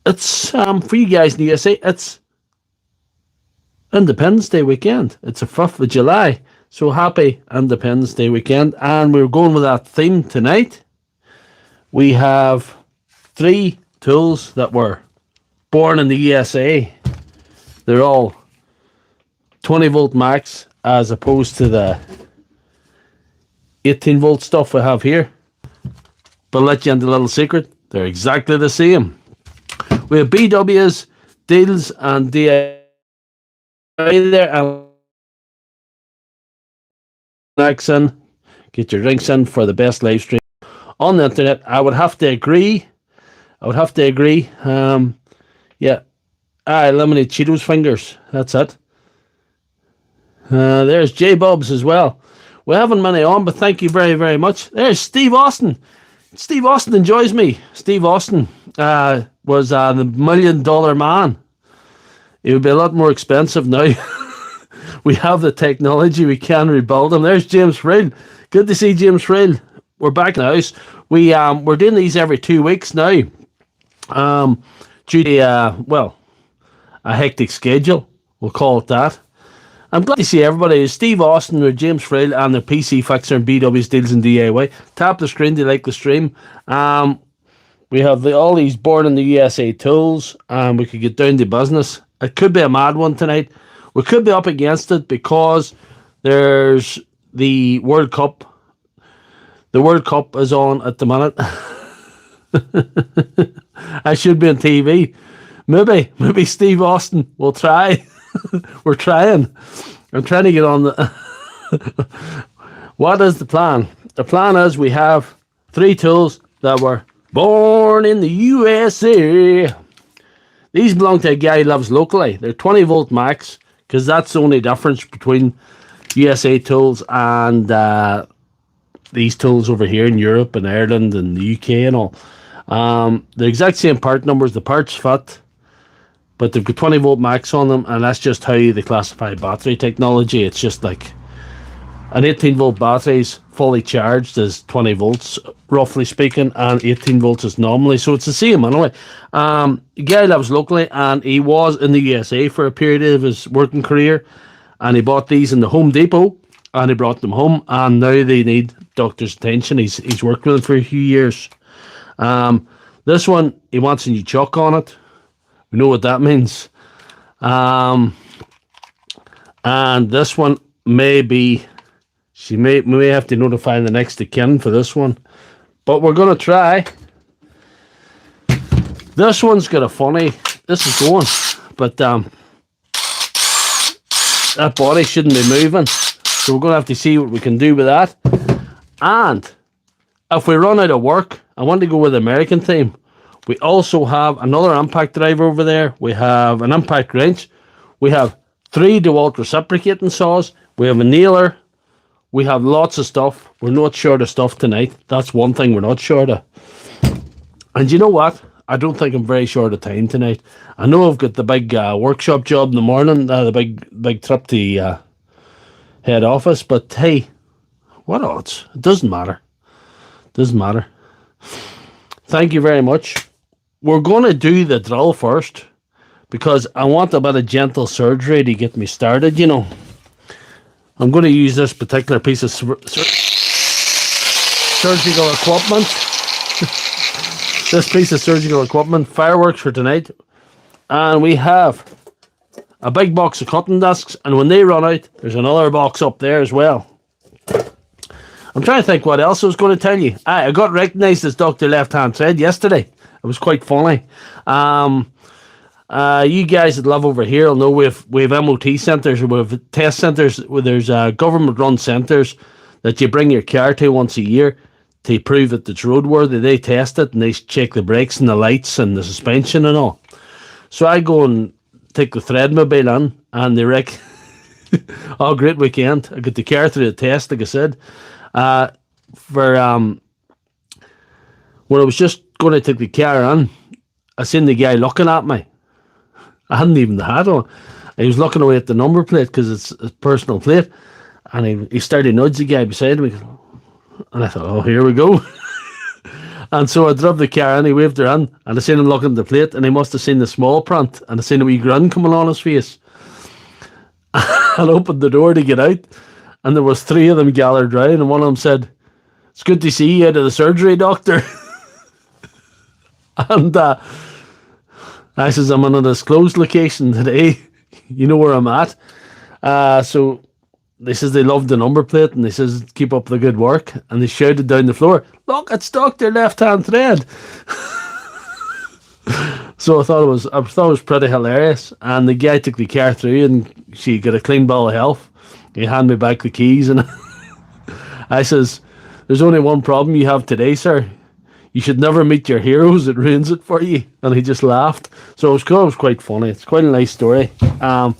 It's for you guys in the USA. It's Independence Day weekend. It's the 5th of July. So happy Independence Day weekend. And we're going with that theme tonight. We have three tools that were born in the USA. They're all 20 volt max as opposed to the 18 volt stuff we have here. But I'll let you into a little secret. They're exactly the same. We have BW's, deals and DIY there, and snacks in. Get your drinks in for the best live stream on the internet. I would have to agree. Yeah. I eliminate Cheetos fingers. That's it. There's J Bubs as well. We haven't many on, but thank you very, very much. There's Steve Austin. Steve Austin enjoys me. Steve Austin was the $1 million man. It would be a lot more expensive now. We have the technology. We can rebuild them. There's James Frail. Good to see James Frail. We're back in the house. We're doing these every 2 weeks now. Due to a hectic schedule. We'll call it that. I'm glad to see everybody. Steve Austin with James Frail and the PC Fixer and BW's Deals and DIY. Tap the screen to like the stream. We have all these born in the USA tools, and we could get down to business. It could be a mad one tonight. We could be up against it because there's the World Cup. The World Cup is on at the minute. I should be on TV. Maybe Steve Austin will try. We're trying. I'm trying to get on the... What is the plan? The plan is we have three tools that were born in the USA. These belong to a guy who lives locally. They're 20 volt max, because that's the only difference between USA tools and these tools over here in Europe and Ireland and the UK and all. The exact same part numbers, the parts fit, but they've got 20 volt max on them, and that's just how they classify battery technology. It's just like an 18 volt battery is fully charged as 20 volts, roughly speaking, and 18 volts is normally. So it's the same anyway. The guy lives locally, and he was in the USA for a period of his working career, and he bought these in the Home Depot, and he brought them home, and now they need doctor's attention. He's worked with them for a few years. This one, he wants a new chuck on it. We know what that means. And this one may be, she may have to notify the next of kin for this one. But we're going to try. This one's got a funny, this is going, but that body shouldn't be moving. So we're going to have to see what we can do with that. And if we run out of work, I want to go with the American theme. We also have another impact driver over there. We have an impact wrench. We have 3 DeWalt reciprocating saws. We have a nailer. We have lots of stuff. We're not short of stuff tonight. That's one thing we're not short of. And you know what? I don't think I'm very short of time tonight. I know I've got the big workshop job in the morning, the big trip to head office, but hey, what odds? It doesn't matter. Doesn't matter. Thank you very much. We're going to do the drill first because I want a bit of gentle surgery to get me started, you know. I'm going to use this particular piece of surgical equipment. This piece of surgical equipment, fireworks for tonight. And we have a big box of cutting discs, and when they run out, there's another box up there as well. I'm trying to think what else I was going to tell you. I got recognised as Dr. Lefthandthread yesterday. It was quite funny. You guys that live over here will know we have MOT centres, we have test centres, where there's government-run centres that you bring your car to once a year to prove that it's roadworthy. They test it and they check the brakes and the lights and the suspension and all. So I go and take the Threadmobile in, and they wreck. Oh, great weekend. I got the car through the test, like I said. When I was just going to take the car in, I seen the guy looking at me. I hadn't even the hat on. He was looking away at the number plate because it's a personal plate, and he started to nudge the guy beside me, and I thought, oh, here we go. And so I drove the car and he waved her in, and I seen him looking at the plate, and he must have seen the small print, and I seen a wee grin coming on his face. And opened the door to get out, and there was three of them gathered round, and one of them said, "It's good to see you out of the surgery, doctor." And I says, "I'm in a disclosed location today. You know where I'm at." So they says they loved the number plate, and they says, "Keep up the good work." And they shouted down the floor, "Look, it's Dr. Lefthandthread." So I thought it was pretty hilarious. And the guy took the car through, and she got a clean bill of health. He handed me back the keys, and I says, "There's only one problem you have today, sir. You should never meet your heroes. It ruins it for you." And he just laughed. So it was quite funny. It's quite a nice story. I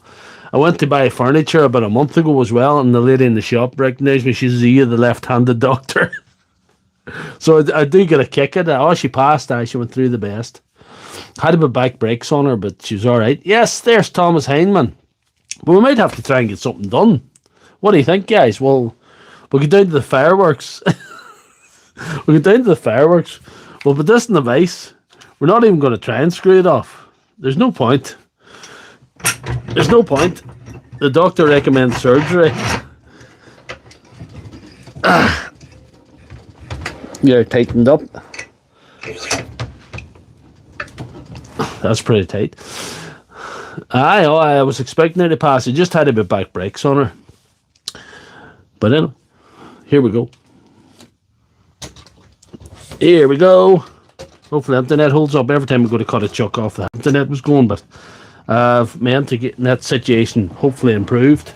went to buy furniture about a month ago as well, and the lady in the shop recognised me. She says, "Are you the left-handed doctor?" So I do get a kick at it. Oh, she passed. She went through the best. Had a bit back brakes on her, but she was all right. Yes, there's Thomas Heineman. But we might have to try and get something done. What do you think, guys? Well, we'll get down to the fireworks. We'll get down to the fireworks. We'll put this in the vase. We're not even going to try and screw it off. There's no point. There's no point. The doctor recommends surgery. You're tightened up. That's pretty tight. I was expecting her to pass. It just had a bit back brakes on her. But anyway, here we go. Here we go. Hopefully the internet holds up. Every time we go to cut a chuck off, the internet was going, but I've meant to get that situation hopefully improved.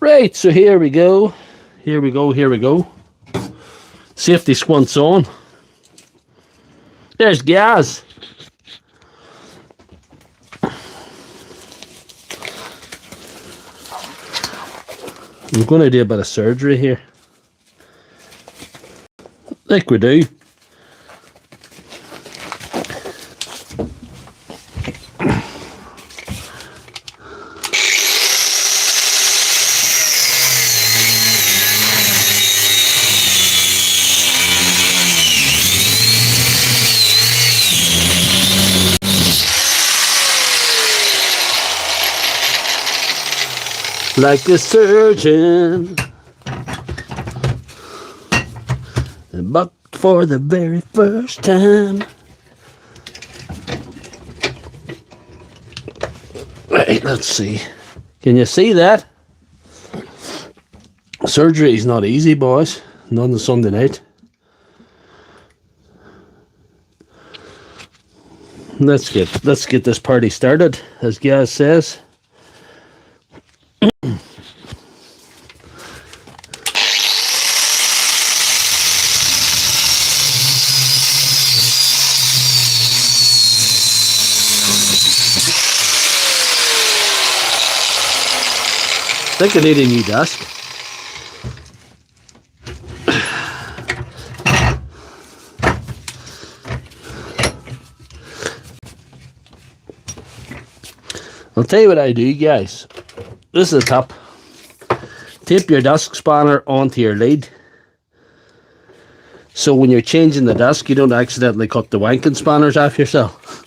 Right, so here we go. Here we go, here we go. Safety squints on. There's Gaz. I'm going to do a bit of surgery here. Like we do. Like a surgeon, but for the very first time. Right, let's see. Can you see that? Surgery is not easy, boys. Not on the Sunday night. Let's get this party started, as Gaz says. I think I need a new desk. I'll tell you what I do, guys. This is the top. Tape your desk spanner onto your lead. So when you're changing the desk, you don't accidentally cut the wanking spanners off yourself.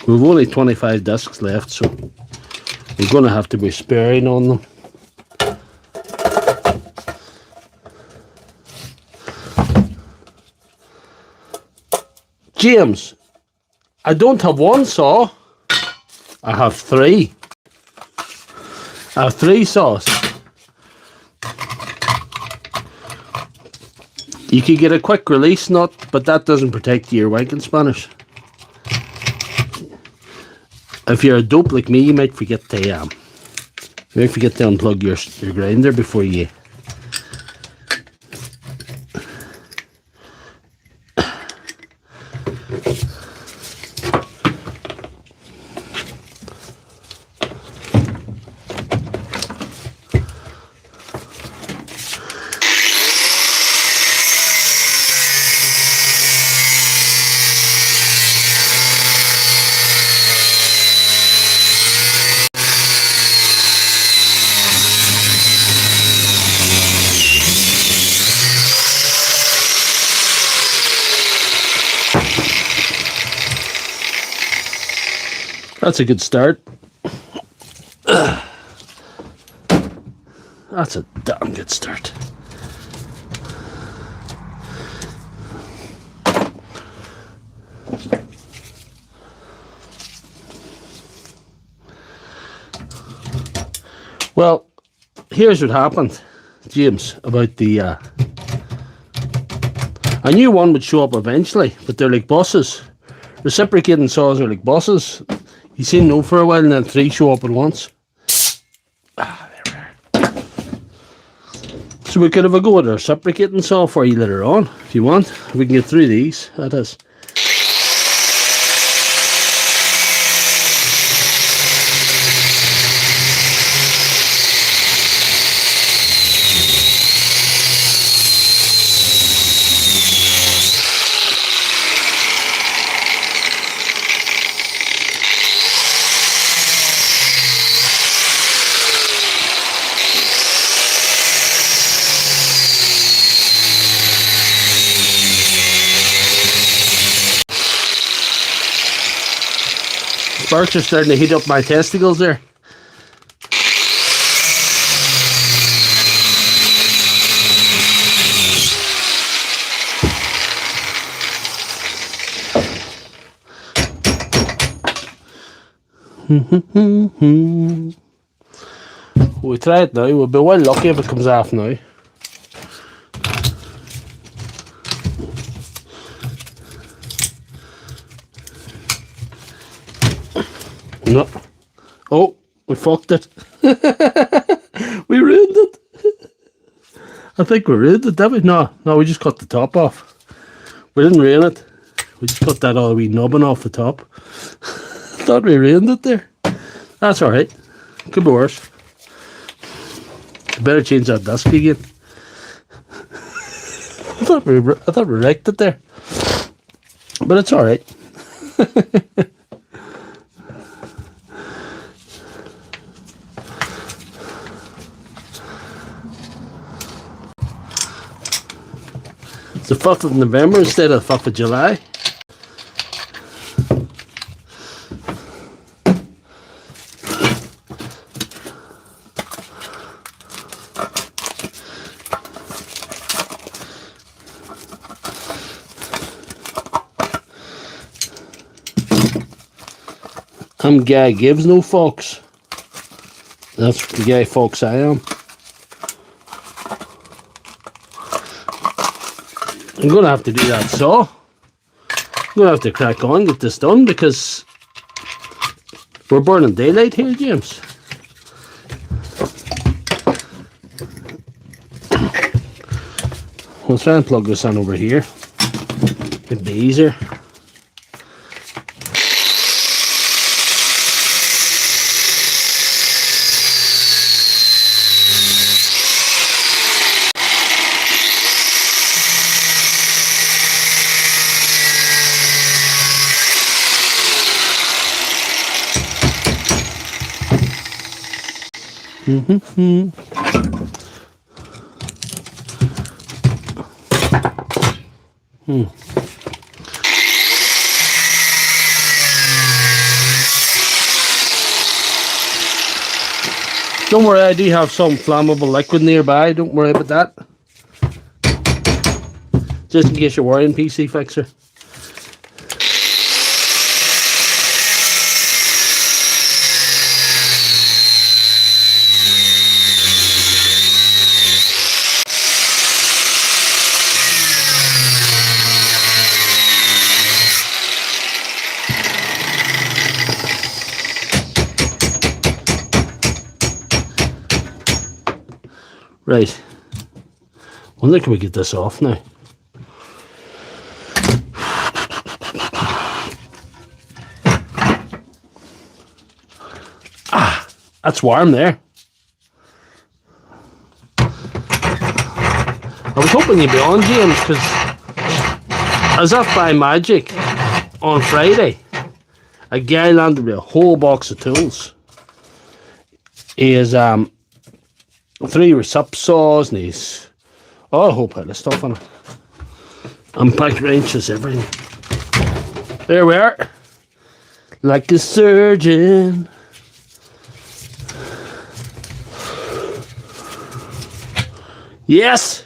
We've only 25 discs left, so we're going to have to be sparing on them. James, I don't have one saw. I have three. I have three saws. You could get a quick release nut, but that doesn't protect your wanking spanners. If you're a dope like me, you might forget to unplug your grinder before you. That's a good start. That's a damn good start. Well, here's what happened, James, about the... I knew one would show up eventually, but they're like buses. Reciprocating saws are like buses. You see no for a while and then 3 show up at once. There we are. So we could have a go at a reciprocating saw for you later on, if you want. We can get through these, that is. Sparks are starting to heat up my testicles there. We'll try it now. We'll be well lucky if it comes off now. No. Oh, we fucked it. We ruined it. I think we ruined it, did we? No, we just cut the top off. We didn't ruin it. We just cut that all wee nubbin off the top. Thought we ruined it there. That's alright. Could be worse. Better change that disc again. I thought we wrecked it there. But it's alright. It's the 5th of November instead of the 5th of July. I'm guy gives no fucks. That's the guy fucks I am. I'm going to have to do that saw. I'm going to have to crack on and get this done because we're burning daylight here, James. We'll try and plug this in over here. It'd be easier. Don't worry, I do have some flammable liquid nearby. Don't worry about that. Just in case you're worrying, PC Fixer. Right. Wonder can we get this off now? Ah, that's warm there. I was hoping you'd be on, James, because as if by magic on Friday, a guy landed with a whole box of tools. He is 3 recip saws and he's a whole pile of stuff on it. Impact wrenches, everything. There we are. like a surgeon. Yes.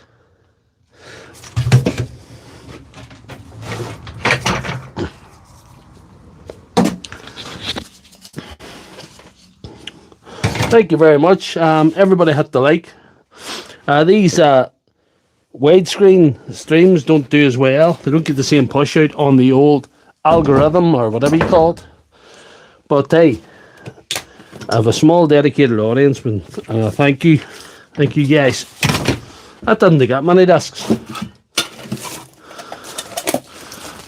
Thank you very much. Everybody hit the like. These widescreen streams don't do as well. They don't get the same push out on the old algorithm or whatever you call it. But hey, I have a small dedicated audience, but thank you. Thank you guys. That didn't get many discs.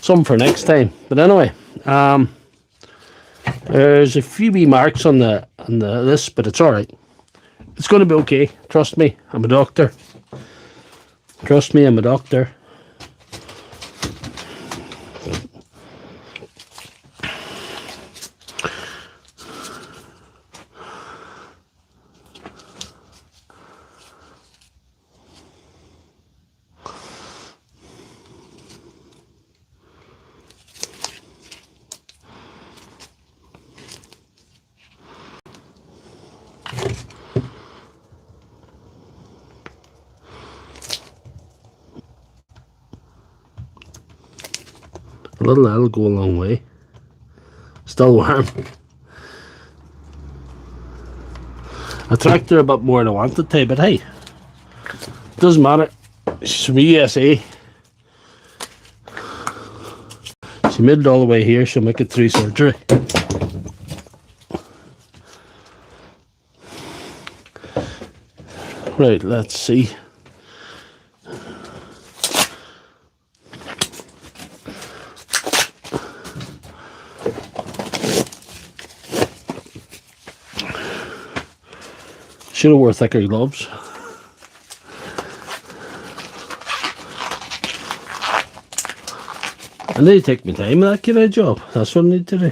Some for next time. But anyway, there's a few wee marks on this, but it's alright. It's going to be okay. Trust me, I'm a doctor. Trust me, I'm a doctor. That'll go a long way. Still warm. I tracked her a bit more than I wanted to, but hey, doesn't matter. She's from USA. She made it all the way here. She'll make it through surgery. Right, let's see. Should have wore thicker gloves. I need to take my time with that kind of job. That's what I need to do.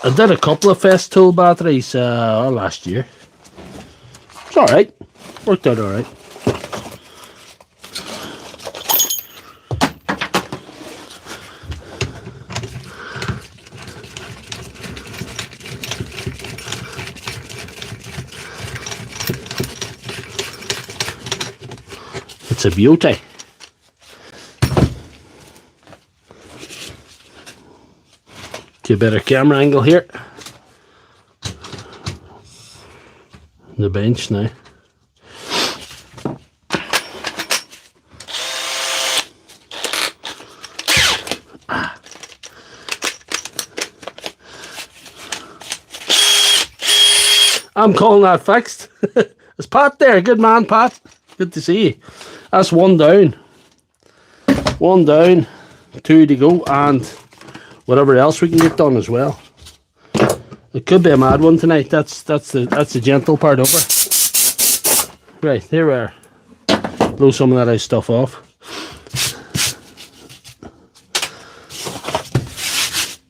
I did a couple of Festool batteries last year. It's alright. Worked out alright. It's a beauty. Get a better camera angle here. The bench now. I'm calling that fixed. It's Pat there. Good man, Pat. Good to see you. That's one down. One down, two to go, and whatever else we can get done as well. It could be a mad one tonight. That's the gentle part over. Right, there we are. Blow some of that stuff off.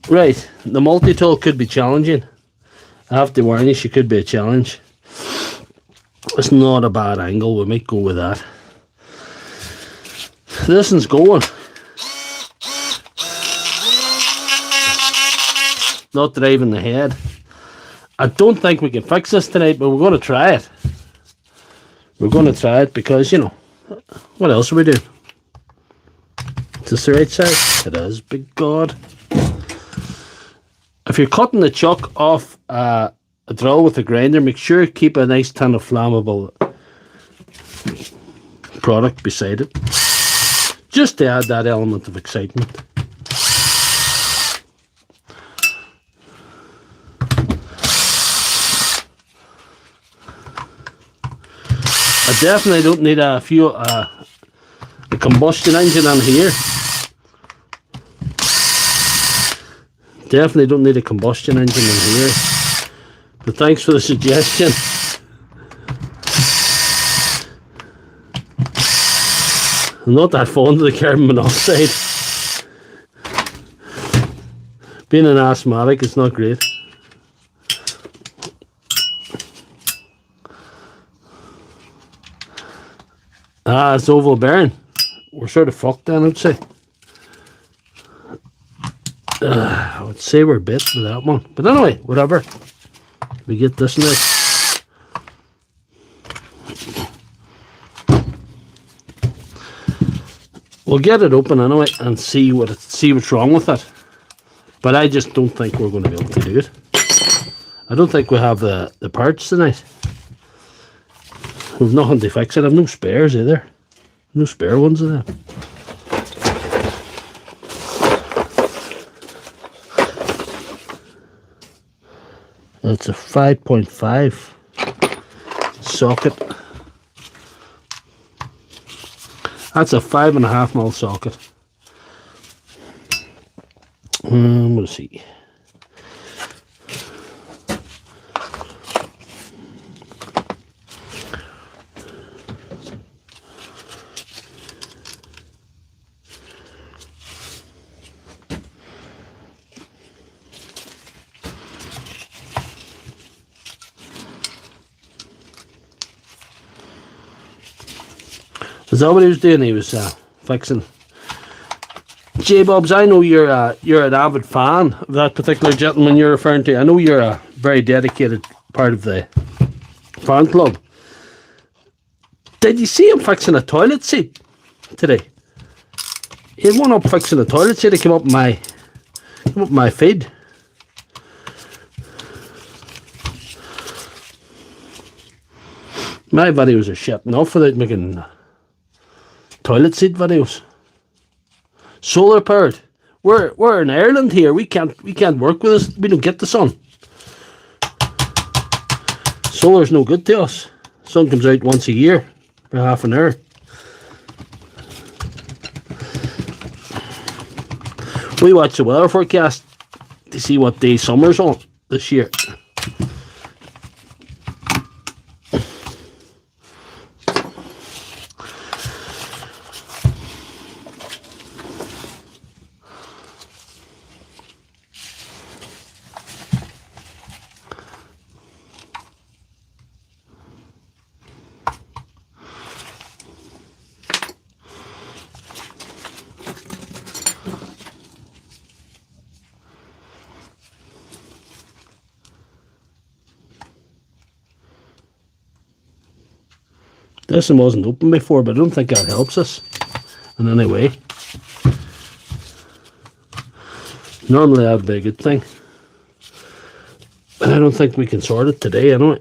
Right, the multi-tool could be challenging. I have to warn you, she could be a challenge. It's not a bad angle, we might go with that. This one's going. Not driving the head. I don't think we can fix this tonight, but we're going to try it. We're going to try it because, you know, what else are we doing? Is this the right side? It is, big God. If you're cutting the chuck off a drill with a grinder, make sure you keep a nice tin of flammable product beside it. Just to add that element of excitement. I definitely don't need a combustion engine on here. Definitely don't need a combustion engine in here. But thanks for the suggestion. I'm not that fond of the carbon monoxide. Being an asthmatic, it's not great. Ah, it's oval bearing. We're sort of fucked then, I'd say. I would say we're bit with that one. But anyway, whatever. We get this now. We'll get it open anyway and see what's wrong with it. But I just don't think we're going to be able to do it. I don't think we have the parts tonight. We've nothing to fix it. I've no spares either. No spare ones in there. It's a 5.5 socket. That's a 5.5mm socket. We'll see. Is that what he was doing? He was fixing. J-Bobs, I know you're an avid fan of that particular gentleman you're referring to. I know you're a very dedicated part of the fan club. Did you see him fixing a toilet seat today? He had one up fixing a toilet seat. It came up my feed. My videos are shit enough without making toilet seat videos. Solar powered. We're in Ireland here. We can't work with this. We don't get the sun. Solar's no good to us. Sun comes out once a year for half an hour. We watch the weather forecast to see what day summer's on this year. This one wasn't open before, but I don't think that helps us in any way. Normally that would be a good thing. But I don't think we can sort it today anyway.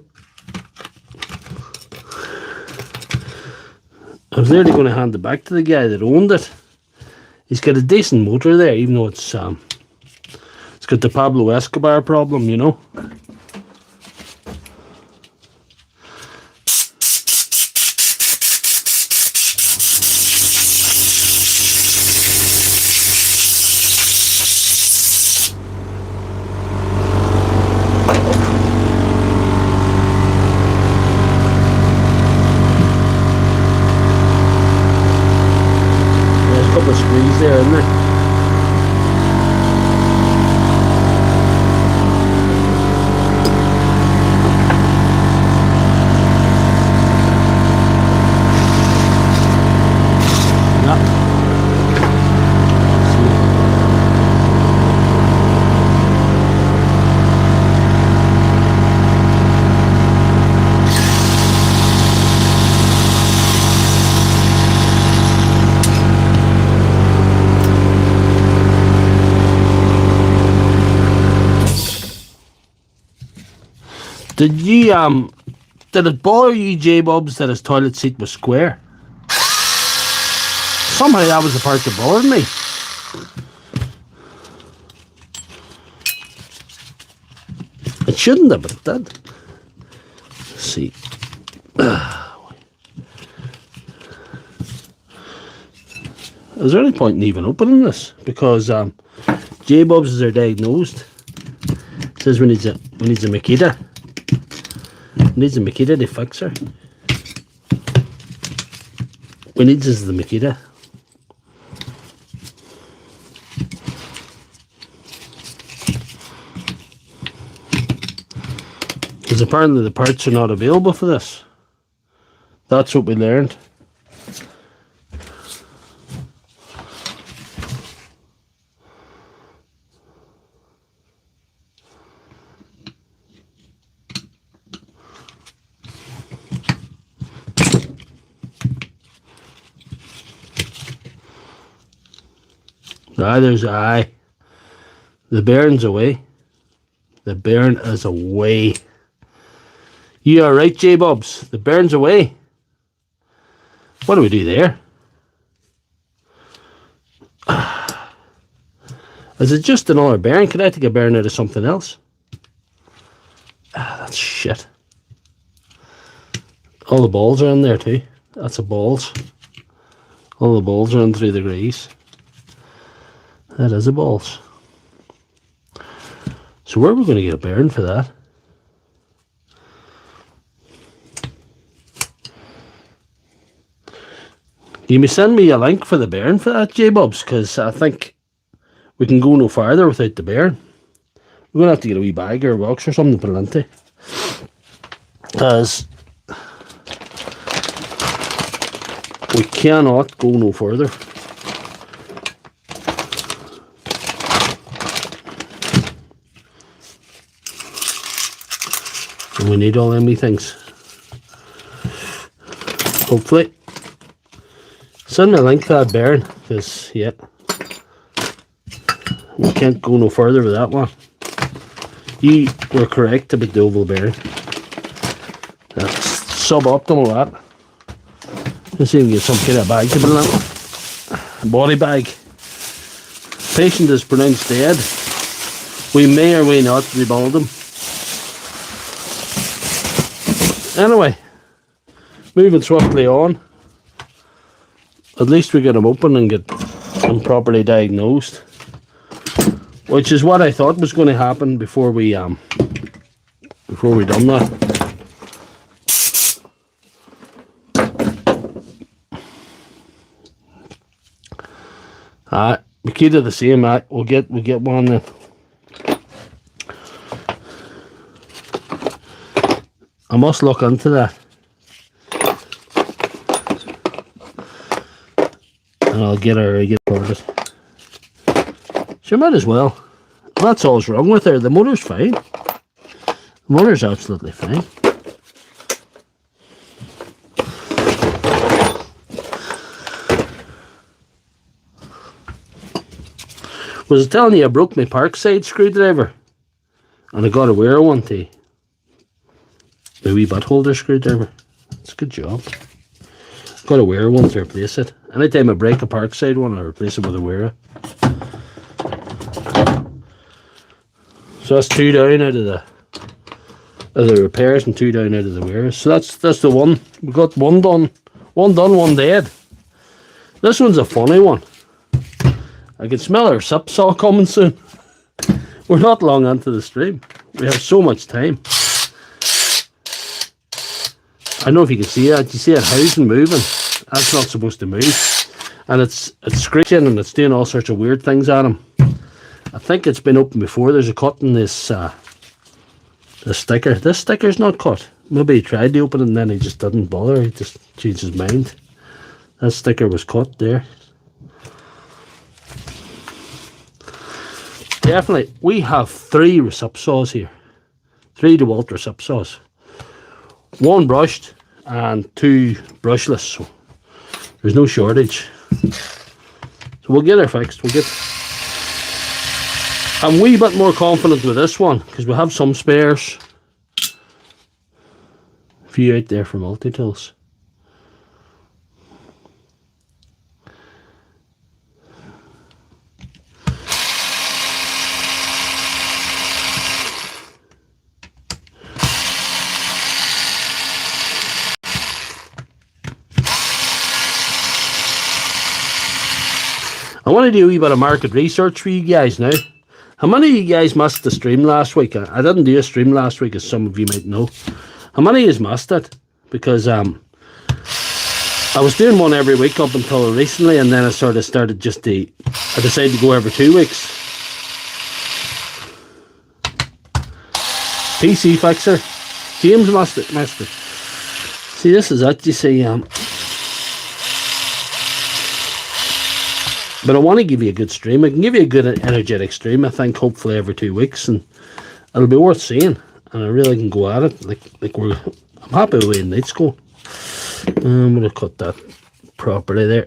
I was nearly going to hand it back to the guy that owned it. He's got a decent motor there, even though it's got the Pablo Escobar problem, you know. There, isn't there? Did it bother you, J-Bobs, that his toilet seat was square? Somehow that was the part that bothered me. It shouldn't have, but it did. Let's see. Is there any point in even opening this? Because J-Bobs are diagnosed. It says we need a Makita. Needs a Makita to fix her. We need is the Makita. Because apparently the parts are not available for this. That's what we learned. There's aye. The bearing's away. The bearing is away. You are right, J-Bobs. The bearing's away. What do we do there? Is it just another bearing? Could I take a bearing out of something else? That's shit. All the balls are in there too. That's a balls. All the balls are in 3 degrees. That is a balls. So where are we going to get a bearing for that? You may send me a link for the bearing for that, J-Bobs, because I think we can go no farther without the bearing. We're going to have to get a wee bag or a box or something to put it into. Because we cannot go no further. And we need all them wee things. Hopefully. Send me a link to that bearing, because, yeah, we can't go no further with that one. You were correct about the oval bearing. That's suboptimal, that. Let's see if we get some kind of bag to put in. A body bag. Patient is pronounced dead. We may or may not rebuild him. Anyway, moving swiftly on. At least we get him open and get him properly diagnosed, which is what I thought was going to happen before we done that. We keep it the same. We'll get one then. I must look into that. And I'll get sorted. Sure, might as well. That's all's wrong with her. The motor's fine. The motor's absolutely fine. Was I telling you I broke my Parkside screwdriver? And I got a wear one too. My wee butt holder screwdriver. It's a good job. Got to wear one to replace it. Anytime I break a Parkside one, I replace it with a wearer. So that's 2 down out of the repairs and 2 down out of the wearers. So that's the one. We got one done, one dead. This one's a funny one. I can smell our sip saw coming soon. We're not long into the stream. We have so much time. I don't know if you can see it. You see it housing moving. That's not supposed to move. And it's screeching and it's doing all sorts of weird things at him. I think it's been open before. There's a cut in this sticker. This sticker's not cut. Maybe he tried to open it and then he just didn't bother. He just changed his mind. That sticker was cut there. Definitely, we have 3 recip saws here. 3 DeWalt recip saws. 1 brushed and 2 brushless. So there's no shortage. So we'll get her fixed. I'm a wee bit more confident with this one because we have some spares. A few out there for multi-tools. I want to do a wee bit of market research for you guys now. How many of you guys missed the stream last week? I didn't do a stream last week, as some of you might know. How many of you missed it? Because I was doing one every week up until recently, and then I sort of started I decided to go every 2 weeks. PC Fixer. James missed it. See, this is it, you see. But I want to give you a good stream. I can give you a good energetic stream, I think, hopefully every 2 weeks, and it'll be worth seeing. And I really can go at it. I'm happy with the way the night's going. I'm going to cut that properly there.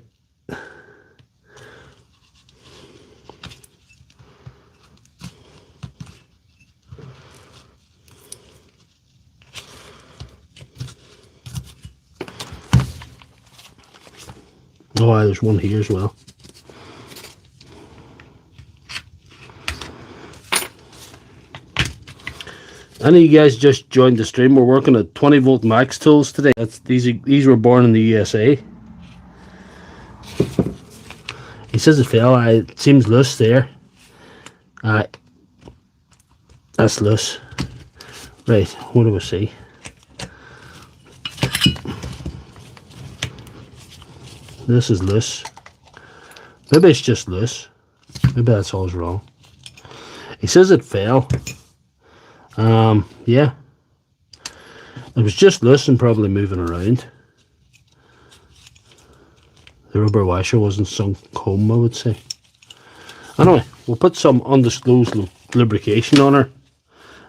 Oh, there's one here as well. Any of you guys just joined the stream? We're working at 20 volt max tools today. These were born in the USA. He says it fell. It seems loose there. That's loose. Right, what do we see? This is loose. Maybe it's just loose. Maybe that's all's wrong. He says it fell. Yeah. It was just loose and probably moving around. The rubber washer wasn't sunk home, I would say. Anyway, we'll put some undisclosed lubrication on her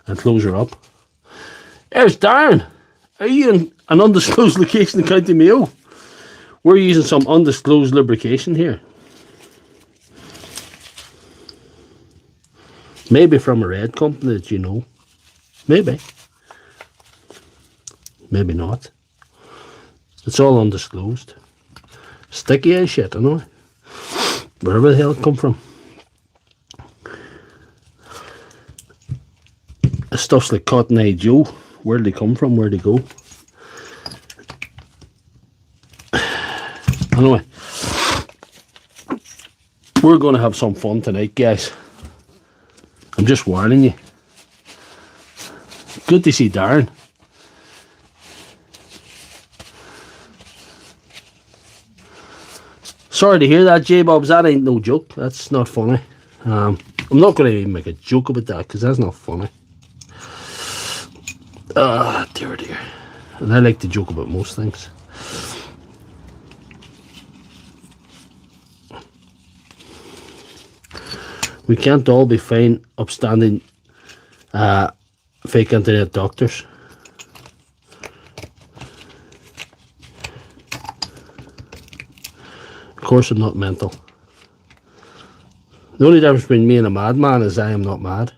and close her up. There's Darren. Are you in an undisclosed location in County Mayo? We're using some undisclosed lubrication here. Maybe from a red company that you know. Maybe. Maybe not. It's all undisclosed. Sticky as shit, I know. Wherever the hell it come from. Stuff's like Cotton Eye Joe. Where'd they come from? Where'd they go? Anyway, we're going to have some fun tonight, guys. I'm just warning you. Good to see Darren. Sorry to hear that, J-Bobs. That ain't no joke. That's not funny. I'm not going to even make a joke about that because that's not funny. Dear, dear. And I like to joke about most things. We can't all be fine, upstanding, fake internet doctors. Of course I'm not mental. The only difference between me and a madman is I am not mad.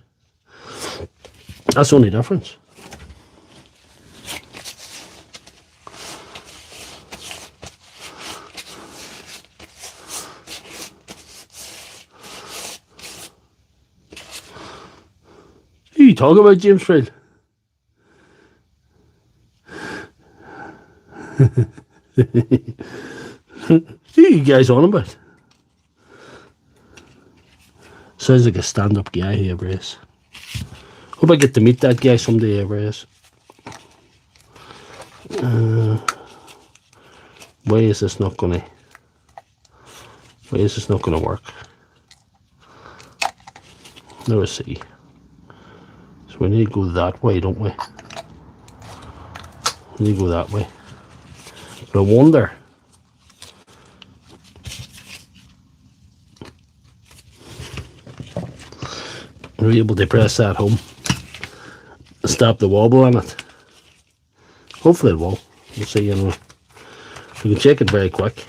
That's the only difference. Who are you talking about, James Frill? Who are you guys on about? Sounds like a stand-up guy, whoever is. Hope I get to meet that guy someday, whoever is. Why is this not gonna work? Let us see. So we need to go that way, don't we? We need to go that way. But I wonder. Are we able to press that home? Stop the wobble on it. Hopefully it will. We'll see anyway. We can check it very quick.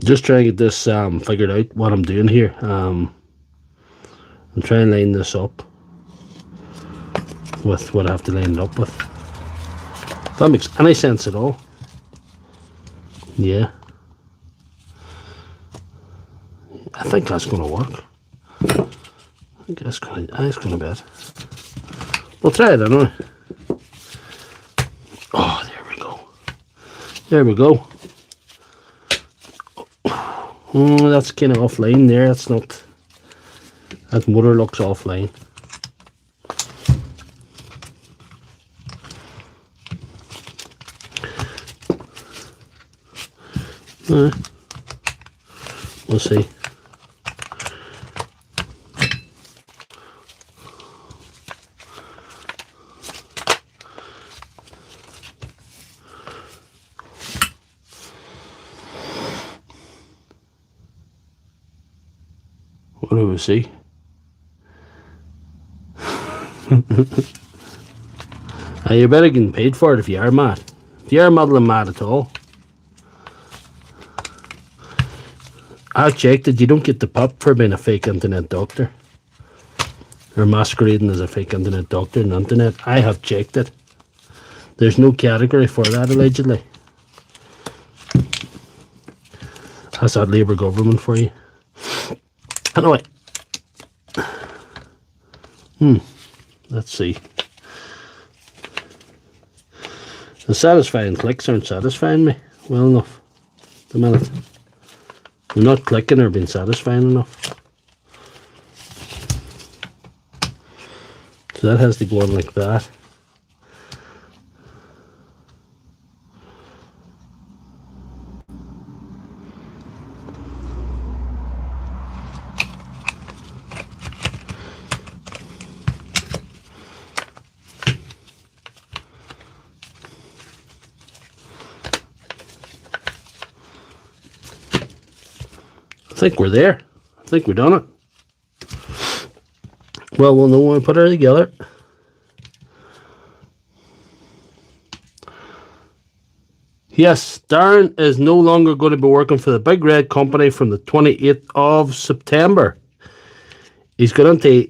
Just trying to get this figured out, what I'm doing here. I'm trying to line this up with what I have to line it up with. If that makes any sense at all. Yeah. I think that's going to work. I think that's going to be it. We'll try it anyway. Oh, there we go. There we go. Oh, that's kind of offline there. That's not. That motor looks offline. We'll see. What do we see? You better get paid for it if you are mad. If you are muddling mad at all. I've checked that you don't get the pop for being a fake internet doctor. Or masquerading as a fake internet doctor on the internet. I have checked it. There's no category for that, allegedly. That's that Labour government for you. Anyway. Let's see. The satisfying clicks aren't satisfying me well enough. The minute. They're not clicking or being satisfying enough. So that has to go on like that. I think we're there. I think we've done it. Well, we'll know when we put her together. Yes, Darren is no longer going to be working for the Big Red Company from the 28th of September. He's going into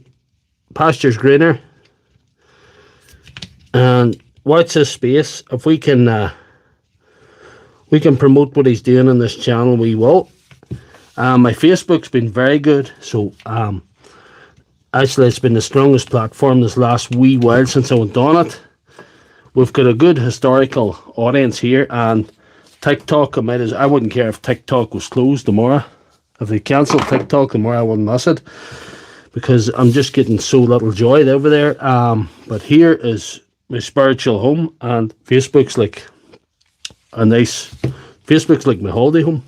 pastures greener. And watch this space. If we can promote what he's doing on this channel, we will. My Facebook's been very good, so actually it's been the strongest platform this last wee while since I went on it. We've got a good historical audience here, and TikTok, I wouldn't care if TikTok was closed tomorrow. If they cancelled TikTok tomorrow, I wouldn't miss it, because I'm just getting so little joy over there. But here is my spiritual home, and Facebook's like my holiday home.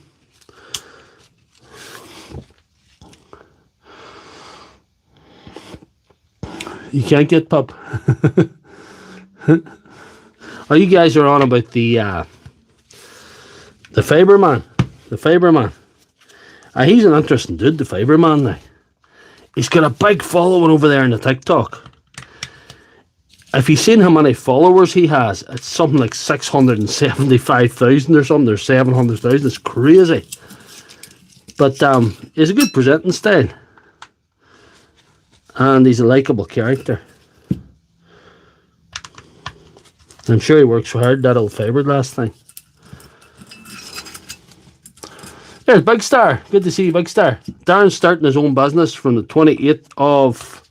You can't get pub. Oh, you guys are on about the Fibre Man. The Fibre Man. He's an interesting dude, the Fibre Man now. He's got a big following over there in the TikTok. If you've seen how many followers he has, it's something like 675,000 or something, or 700,000. It's crazy. But he's a good presenting style. And he's a likeable character. I'm sure he works hard, that old fiberglass thing. There's Big Star. Good to see you, Big Star. Darren's starting his own business from the 28th of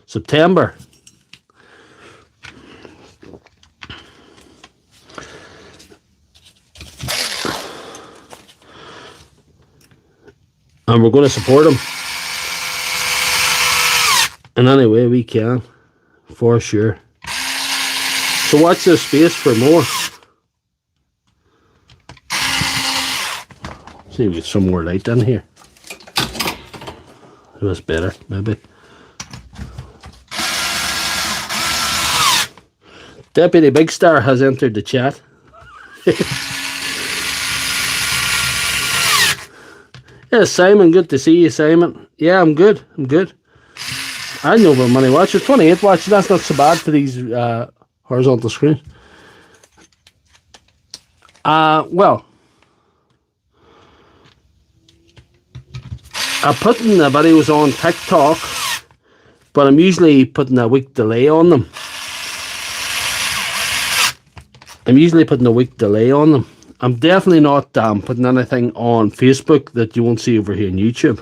September. And we're going to support him in any way we can, for sure. So watch this space for more. See if we get some more light in here. That's better, maybe. Deputy Big Star has entered the chat. Yeah, Simon, good to see you, Simon. Yeah, I'm good. I know about money watchers. 28 watches, that's not so bad for these horizontal screens. Well, I'm putting the videos on TikTok, but I'm usually putting a week delay on them. I'm definitely not putting anything on Facebook that you won't see over here on YouTube.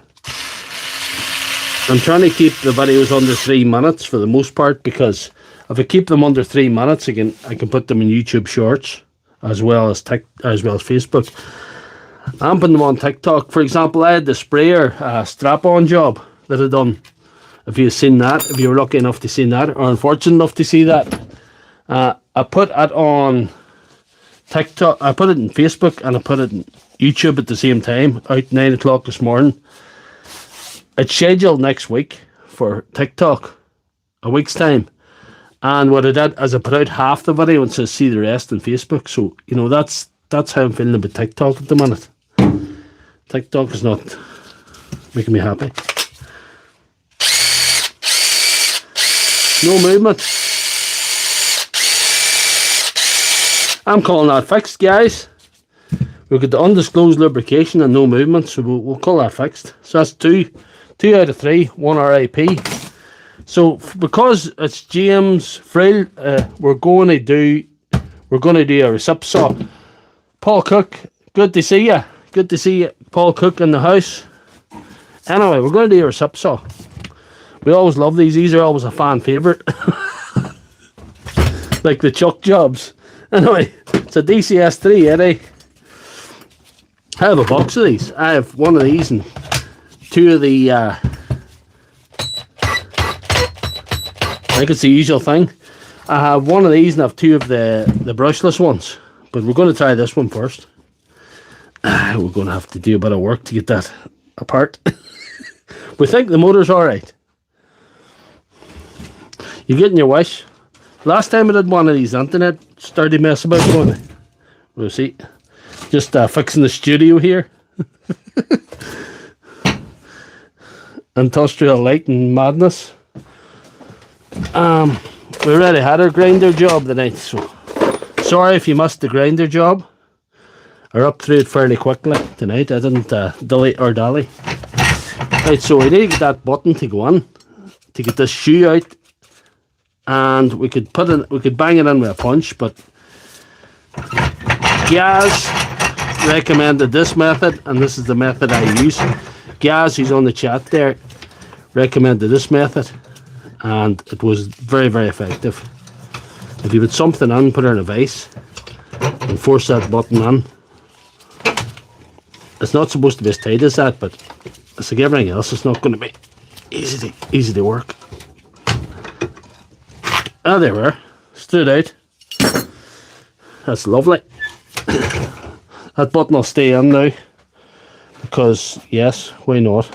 I'm trying to keep the videos under 3 minutes for the most part, because if I keep them under 3 minutes, I can put them in YouTube Shorts as well as Facebook. I'm putting them on TikTok. For example, I had the sprayer strap-on job that I done. If you've seen that, if you were lucky enough to see that, or unfortunate enough to see that, I put it on TikTok. I put it in Facebook and I put it in YouTube at the same time. Out 9 o'clock this morning. It's scheduled next week for TikTok, a week's time. And what I did is I put out half the video and says see the rest on Facebook. So, you know, that's how I'm feeling about TikTok at the minute. TikTok is not making me happy. No movement. I'm calling that fixed, guys. We've got the undisclosed lubrication and no movement, so we'll call that fixed. So that's 2 out of 3, 1 RIP. So because it's James Frill, we're going to do a recip saw. Paul Cook, good to see you. Good to see you, Paul Cook in the house. Anyway, we're going to do a recip saw. We always love these. These are always a fan favourite. Like the chuck jobs. Anyway, it's a DCS 380. I have a box of these. I have one of these and 2 of the I think it's the usual thing. I have one of these and I have 2 of the brushless ones. But we're going to try this one first. We're going to have to do a bit of work to get that apart. We think the motor's alright. You're getting your wish. Last time I did one of these, internet started messing about going. We'll see. Just fixing the studio here. Industrial light and madness. We already had our grinder job tonight, so sorry if you missed the grinder job. We're up through it fairly quickly tonight. I didn't delete or dally. Right, so we need to get that button to go on to get this shoe out, and we could bang it in with a punch, but Gaz recommended this method, and this is the method I use. Gaz, who's on the chat there, recommended this method, and it was very, very effective. If you put something on, put it in a vise, and force that button on. It's not supposed to be as tight as that, but it's like everything else, it's not going to be easy to work. Ah, there we are. Stood out. That's lovely. That button will stay on now, because yes, why not?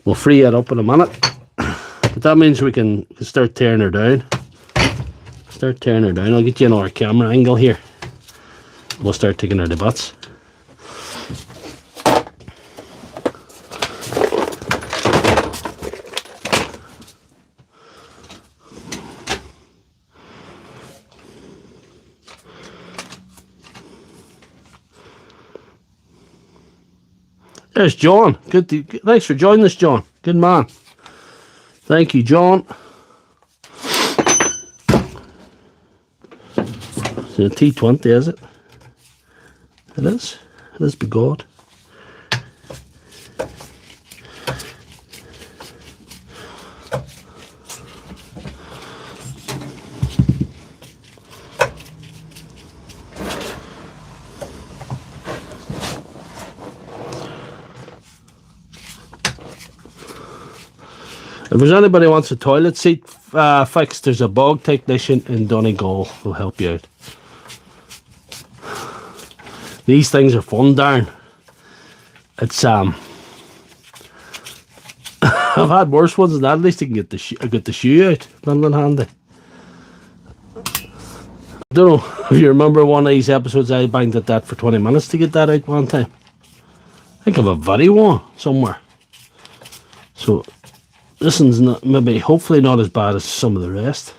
We'll free it up in a minute, but that means we can start tearing her down. I'll get you another camera angle here. We'll start taking her to bits. There's John. Thanks for joining us, John. Good man. Thank you, John. It's a T20, is it? It is. It is, be God. If there's anybody who wants a toilet seat fixed, there's a bog technician in Donegal who'll help you out. These things are fun, darn. It's I've had worse ones than that. At least you can get the shoe out. Bundling handy. I don't know if you remember one of these episodes. I banged at that for 20 minutes to get that out one time. I think I have a video one somewhere. So this one's not, maybe, hopefully not as bad as some of the rest.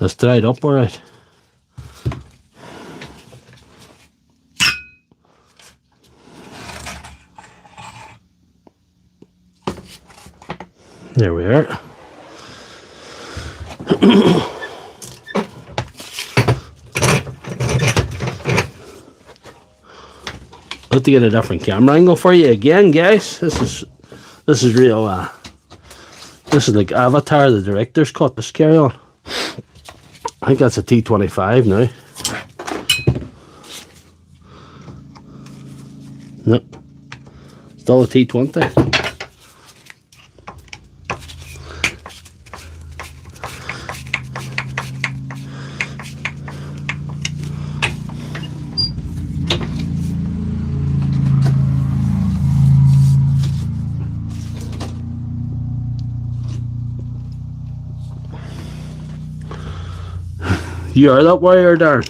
It's dried up alright. There we are. Got to get a different camera angle for you again, guys. This is real. This is like Avatar, the director's cut. This carry on. I think that's a T25 now. Nope. Still a T20. You are that wire, Darren.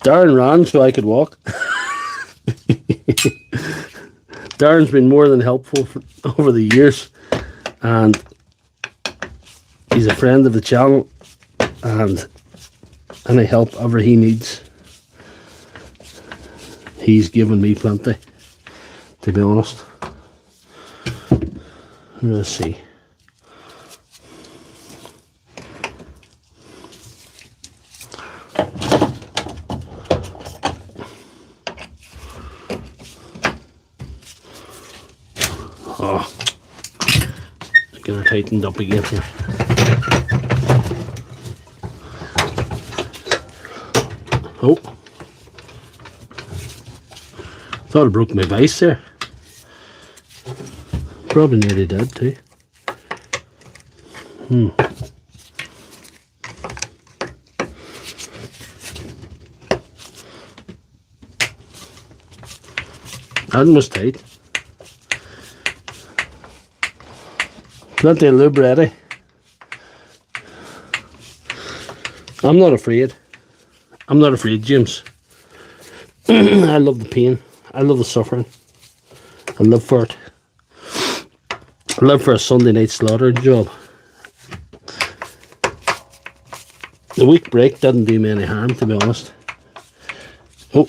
Darren ran so I could walk. Darren's been more than helpful over the years, and he's a friend of the channel, and any help ever he needs, he's given me plenty, to be honest. Let's see. Oh, get her tightened up again here. Oh, thought I broke my vise there. Probably nearly did too. That was tight. Plenty of lube ready. I'm not afraid. I'm not afraid, James. I love the pain. I love the suffering. I live for it. I live for a Sunday night slaughter job. The week break didn't do me any harm, to be honest. Oh.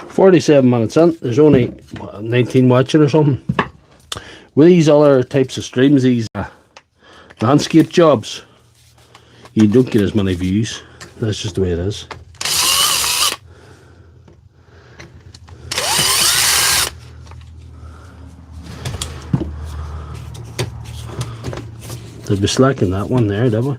$47 in. There's only 19 watching or something. With these other types of streams, these landscape jobs, you don't get as many views. That's just the way it is. They'd be slacking that one there, did we?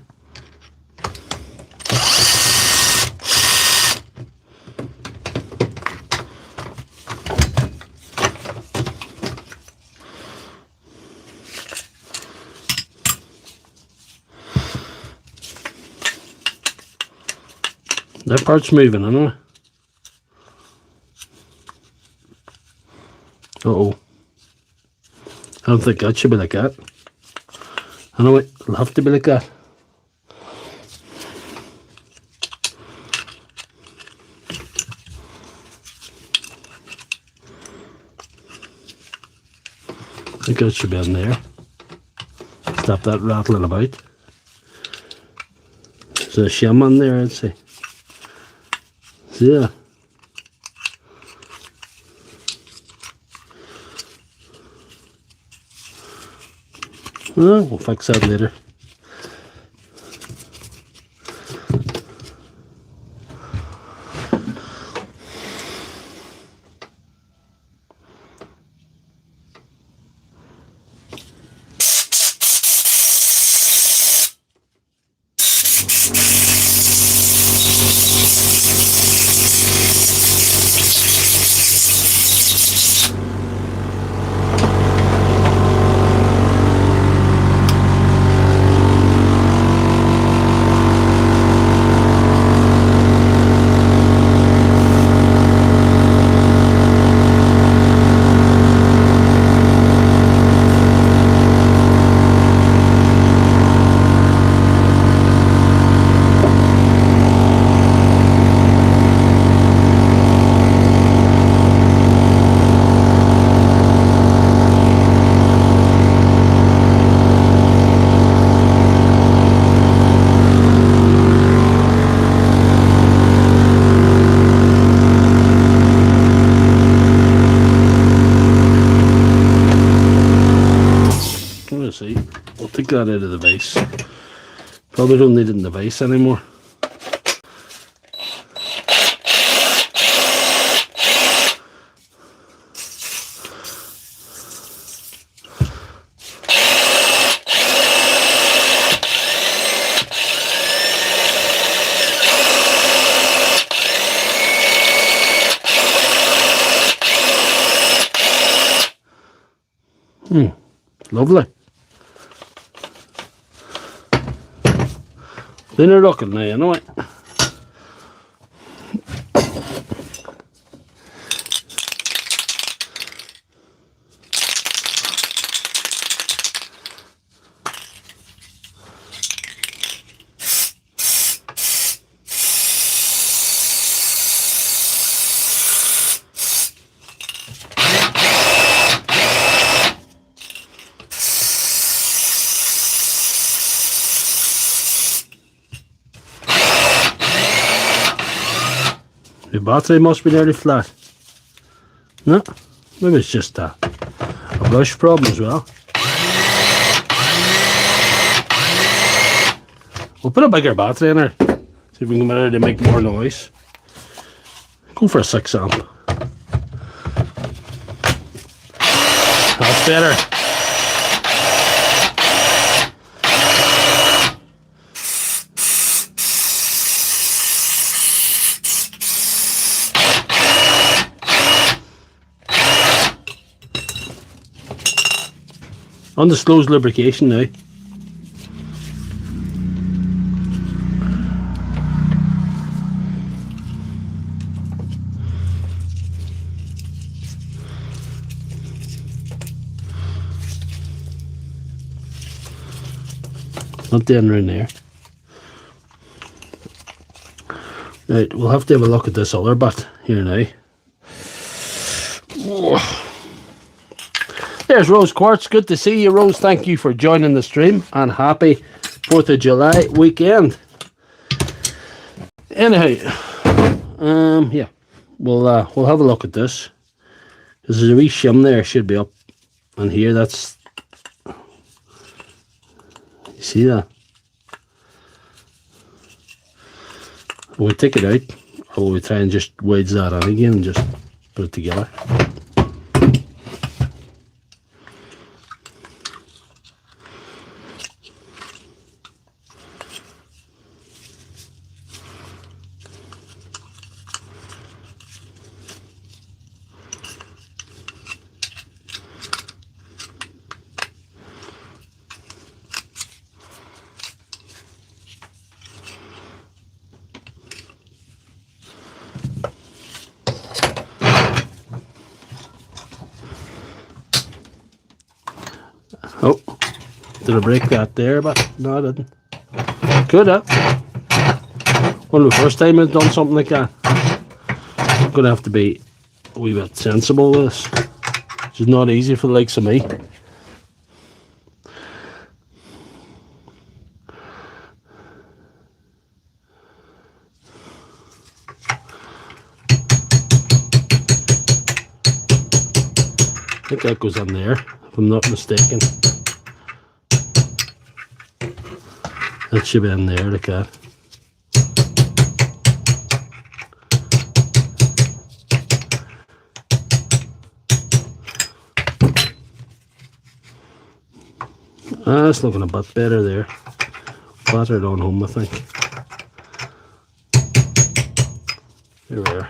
That part's moving, anyway. Uh-oh. I don't think that should be like that. I know it'll have to be like that. I think that should be in there. Stop that rattling about. There's a shim on there, I'd say. Yeah. Well, we'll fix that later. See, we'll take that out of the vase. Probably don't need it in the vase anymore. Lovely. Then a rocket now, you know it. Your battery must be nearly flat. No, maybe it's just a brush problem as well. We'll put a bigger battery in there. See if we can get it to make more noise. Go for a 6 amp. That's better. Undisclosed lubrication now. Not the end around there. Right, we'll have to have a look at this other bit here now. There's Rose Quartz. Good to see you, Rose. Thank you for joining the stream, and happy 4th of July weekend. Anyhow, yeah, we'll have a look at this, because there's a wee shim there, should be up, and here, that's, you see that? Will we take it out, or will we try and just wedge that in again and just put it together? Oh, did I break that there? But no, I didn't. Could have. One of the first time I've done something like that. I'm going to have to be a wee bit sensible with this. It's not easy for the likes of me. I think that goes in there, if I'm not mistaken. That should be in there, like that. Ah, it's looking a bit better there. Battered on home, I think. There we are.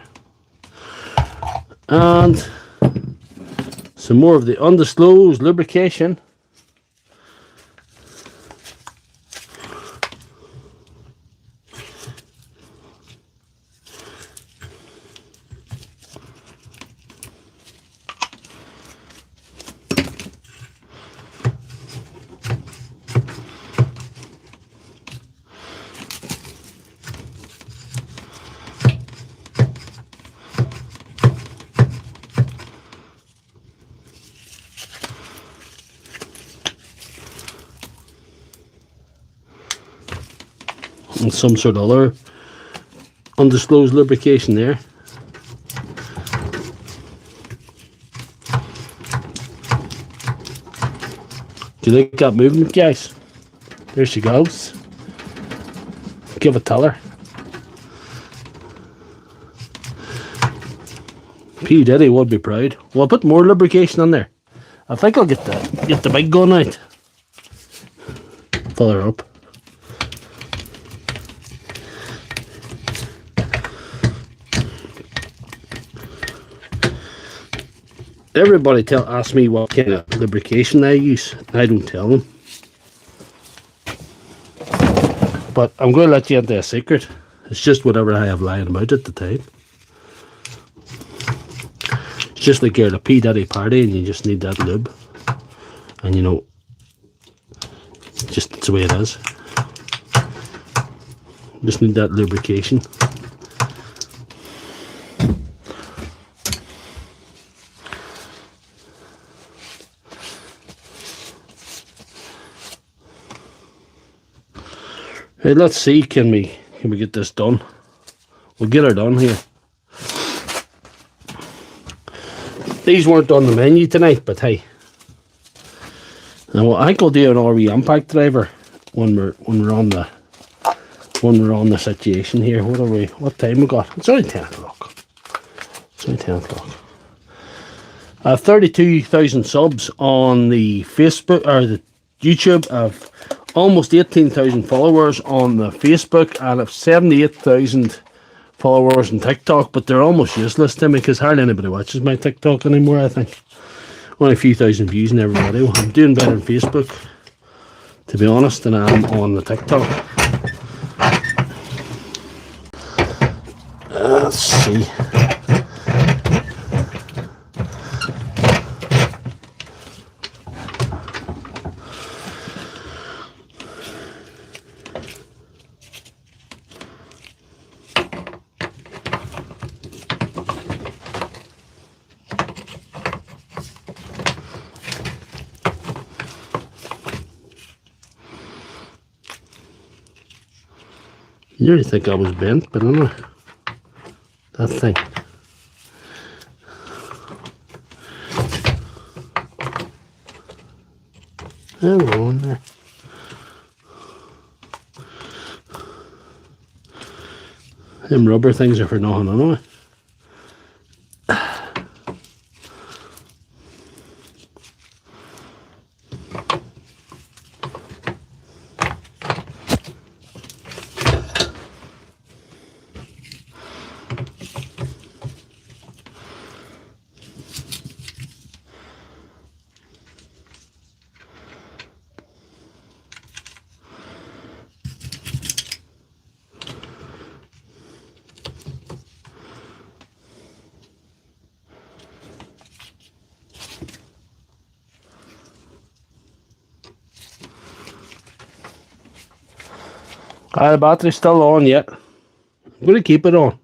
And some more of the undisclosed lubrication. And some sort of other undisclosed lubrication there. Do you like that movement, guys? There she goes. Give a tell her. P. Diddy would be proud. Well, I'll put more lubrication on there. I think I'll get the big gun out. Fill her up. Everybody asks me what kind of lubrication I use. I don't tell them. But I'm going to let you into a secret. It's just whatever I have lying about at the time. It's just like you're at a P Daddy party and you just need that lube. And you know, just it's the way it is. Just need that lubrication. Hey, let's see, can we get this done? We'll get her done here. These weren't on the menu tonight, but hey. Now I think I'll do an RV impact driver when we're on the situation here. What time we got? It's only 10 o'clock. It's only 10 o'clock. 32,000 subs on the Facebook or the YouTube. I've almost 18,000 followers on the Facebook, and I've 78,000 followers on TikTok, but they're almost useless to me because hardly anybody watches my TikTok anymore, I think. Only a few thousand views in every video. I'm doing better on Facebook, to be honest, than I am on the TikTok. Let's see. You really think I was bent, but anyway, that thing. There we go in there. Them rubber things are for nothing anyway. The battery's still on yet. I'm going to keep it on.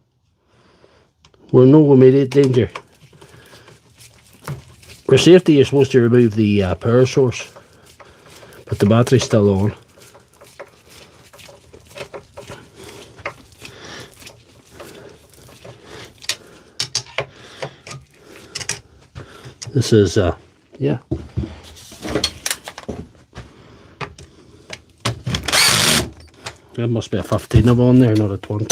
We're in no immediate danger. For safety, you're supposed to remove the power source, but the battery's still on. This is, yeah. There must be a 15 of on there, not a 20.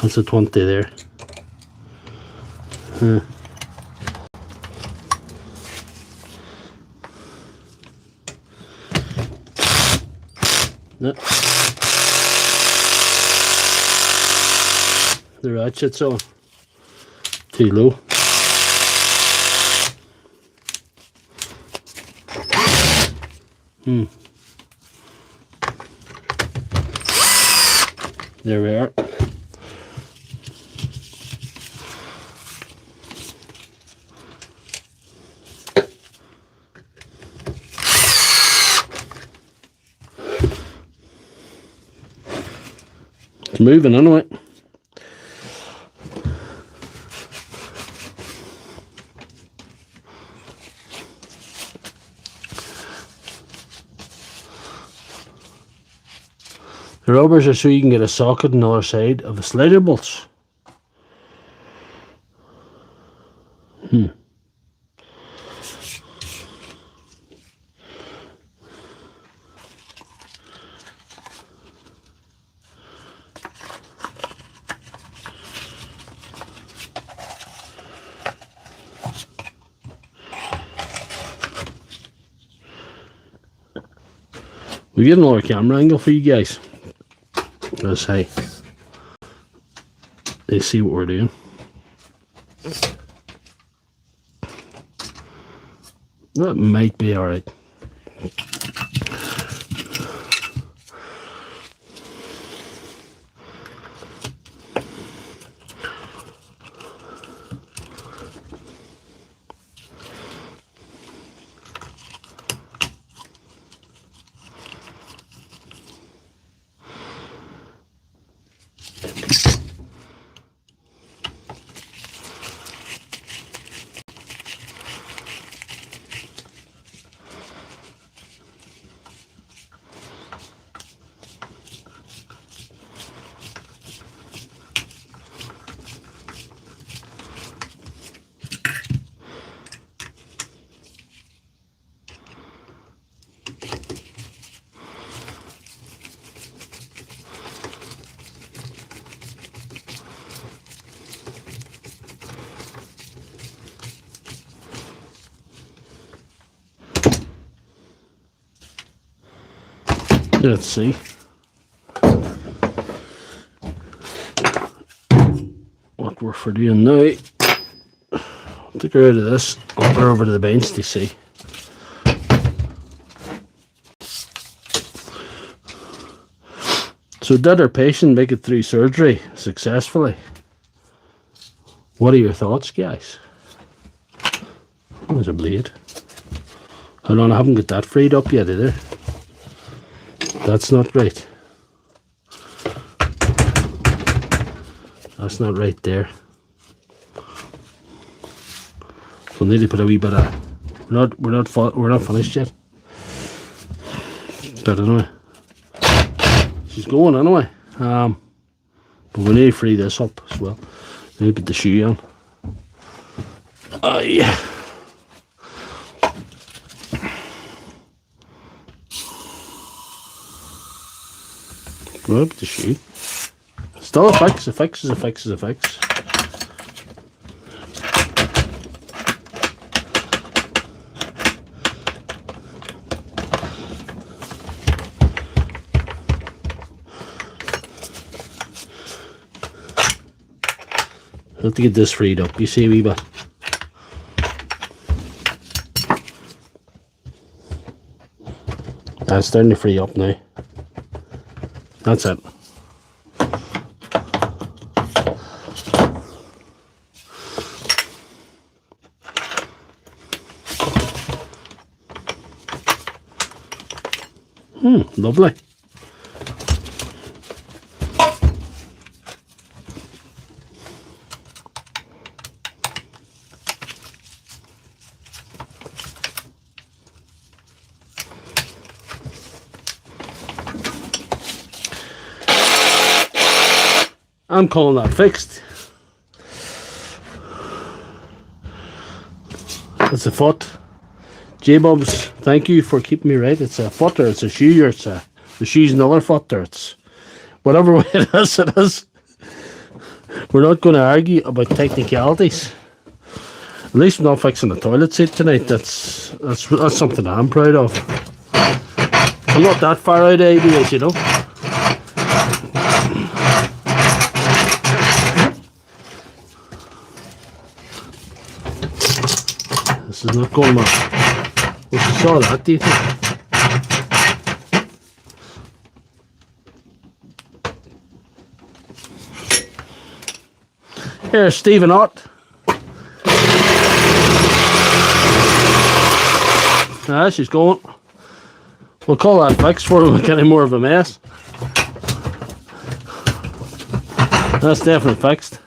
That's a 20 there. No. The ratchet's on. Too low. There we are. It's moving anyway. The rubbers are so you can get a socket on the other side of the slider bolts. We get another camera angle for you guys. Let's say they see what we're doing. That might be alright. Let's see. What we're for doing now. Take her out of this. I'll put her over to the bench to see. So did our patient make it through surgery successfully? What are your thoughts, guys? Oh, there's a blade. Hold on, I haven't got that freed up yet either. That's not right. That's not right there. So we need to put a wee bit of. We're not finished yet. But anyway, she's going anyway. But we need to free this up as well. We need to put the shoe on. Yeah. Grab the shoe. Still a fix, a fix is a fix is a fix. I have to get this freed up, you see a wee bit. That's starting to free up now. That's it. Lovely. I'm calling that fixed. It's a foot. J-Bubs, thank you for keeping me right. It's a foot or it's a shoe or the shoe's another foot or it's whatever way it is, it is. We're not going to argue about technicalities. At least we're not fixing the toilet seat tonight. That's something I'm proud of. I'm not that far out of ideas, you know. This is not going well. We saw that, do you think? Here's Stephen Ott. Ah, she's going. We'll call that fixed for we get any more of a mess. That's definitely fixed.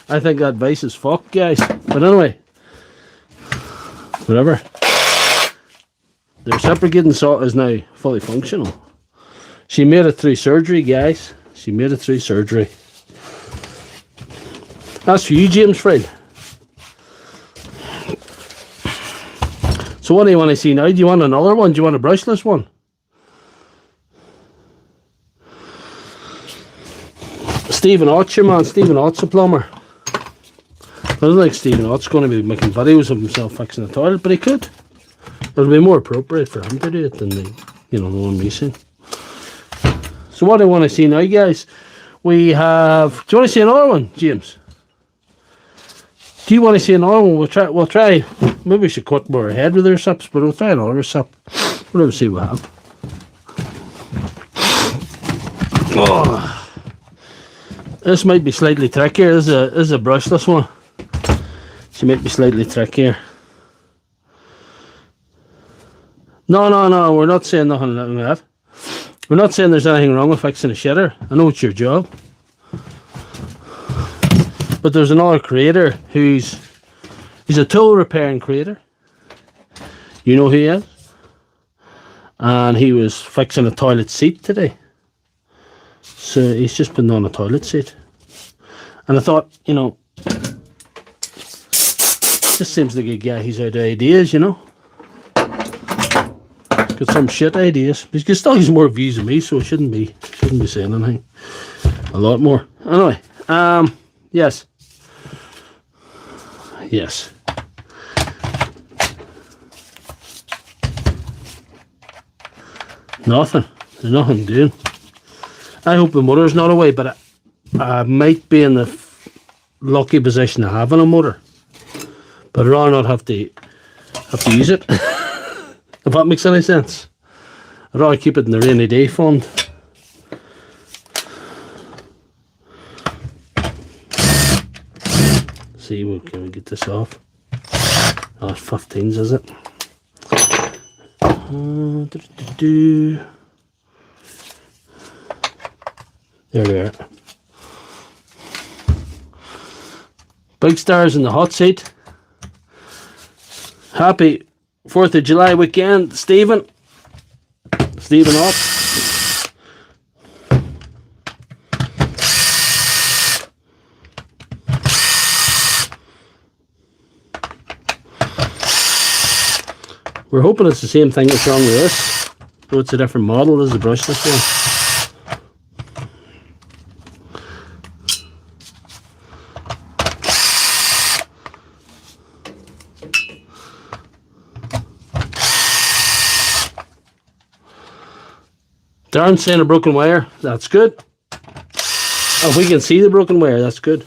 I think that vase is fucked, guys. But anyway, whatever. The reciprocating saw is now fully functional. She made it through surgery, guys. She made it through surgery. That's for you, James Fred. So what do you want to see now? Do you want another one? Do you want a brushless one? Stephen Ott's your man. Stephen Ott's a plumber. I don't think Stephen Ott's going to be making videos of himself fixing the toilet, but he could. It'll be more appropriate for him to do it than the one me saying. So what I want to see now, guys, we have. Do you want to see another one, James? Do you want to see another one? We'll try. Maybe we should cut more ahead with the recips, but we'll try another recip. We'll see what we have. Oh, this might be slightly trickier. This is a brushless one. She might be slightly trickier. No, we're not saying nothing like that. We're not saying there's anything wrong with fixing a shitter. I know it's your job. But there's another creator he's a tool repairing creator. You know who he is? And he was fixing a toilet seat today. So he's just been on a toilet seat. And I thought, this seems like a guy who's out of ideas, Got some shit ideas. He's got still use more views than me, so I shouldn't be saying anything. A lot more. Anyway, yes. Yes. Nothing. There's nothing doing. I hope the motor's not away, but I might be in the lucky position of having a motor. But I'd rather not have to use it. If that makes any sense. I'd rather keep it in the rainy day fund. See, can we get this off? Oh, it's 15s, is it? There we are. Big stars in the hot seat. Happy 4th of July weekend, Stephen. Stephen up. We're hoping it's the same thing that's wrong with this. Though it's a different model. There's a brush this one. Darren's saying a broken wire. That's good. Oh, if we can see the broken wire, that's good.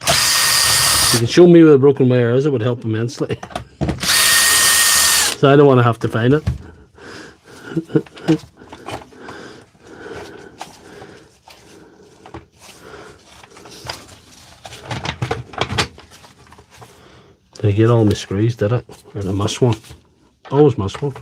If you can show me where the broken wire is, it would help immensely. So I don't want to have to find it. Did I get all my screws, did it? Or did I miss one? Always miss one.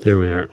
There we are.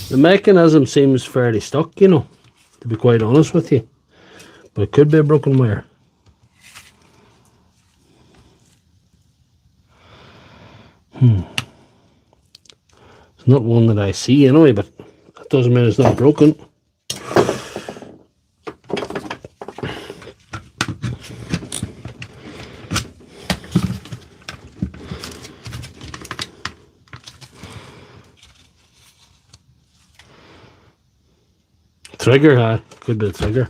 The mechanism seems fairly stuck, you know, to be quite honest with you. But it could be a broken wire. It's not one that I see anyway, but that doesn't mean it's not broken. Trigger, could be the trigger.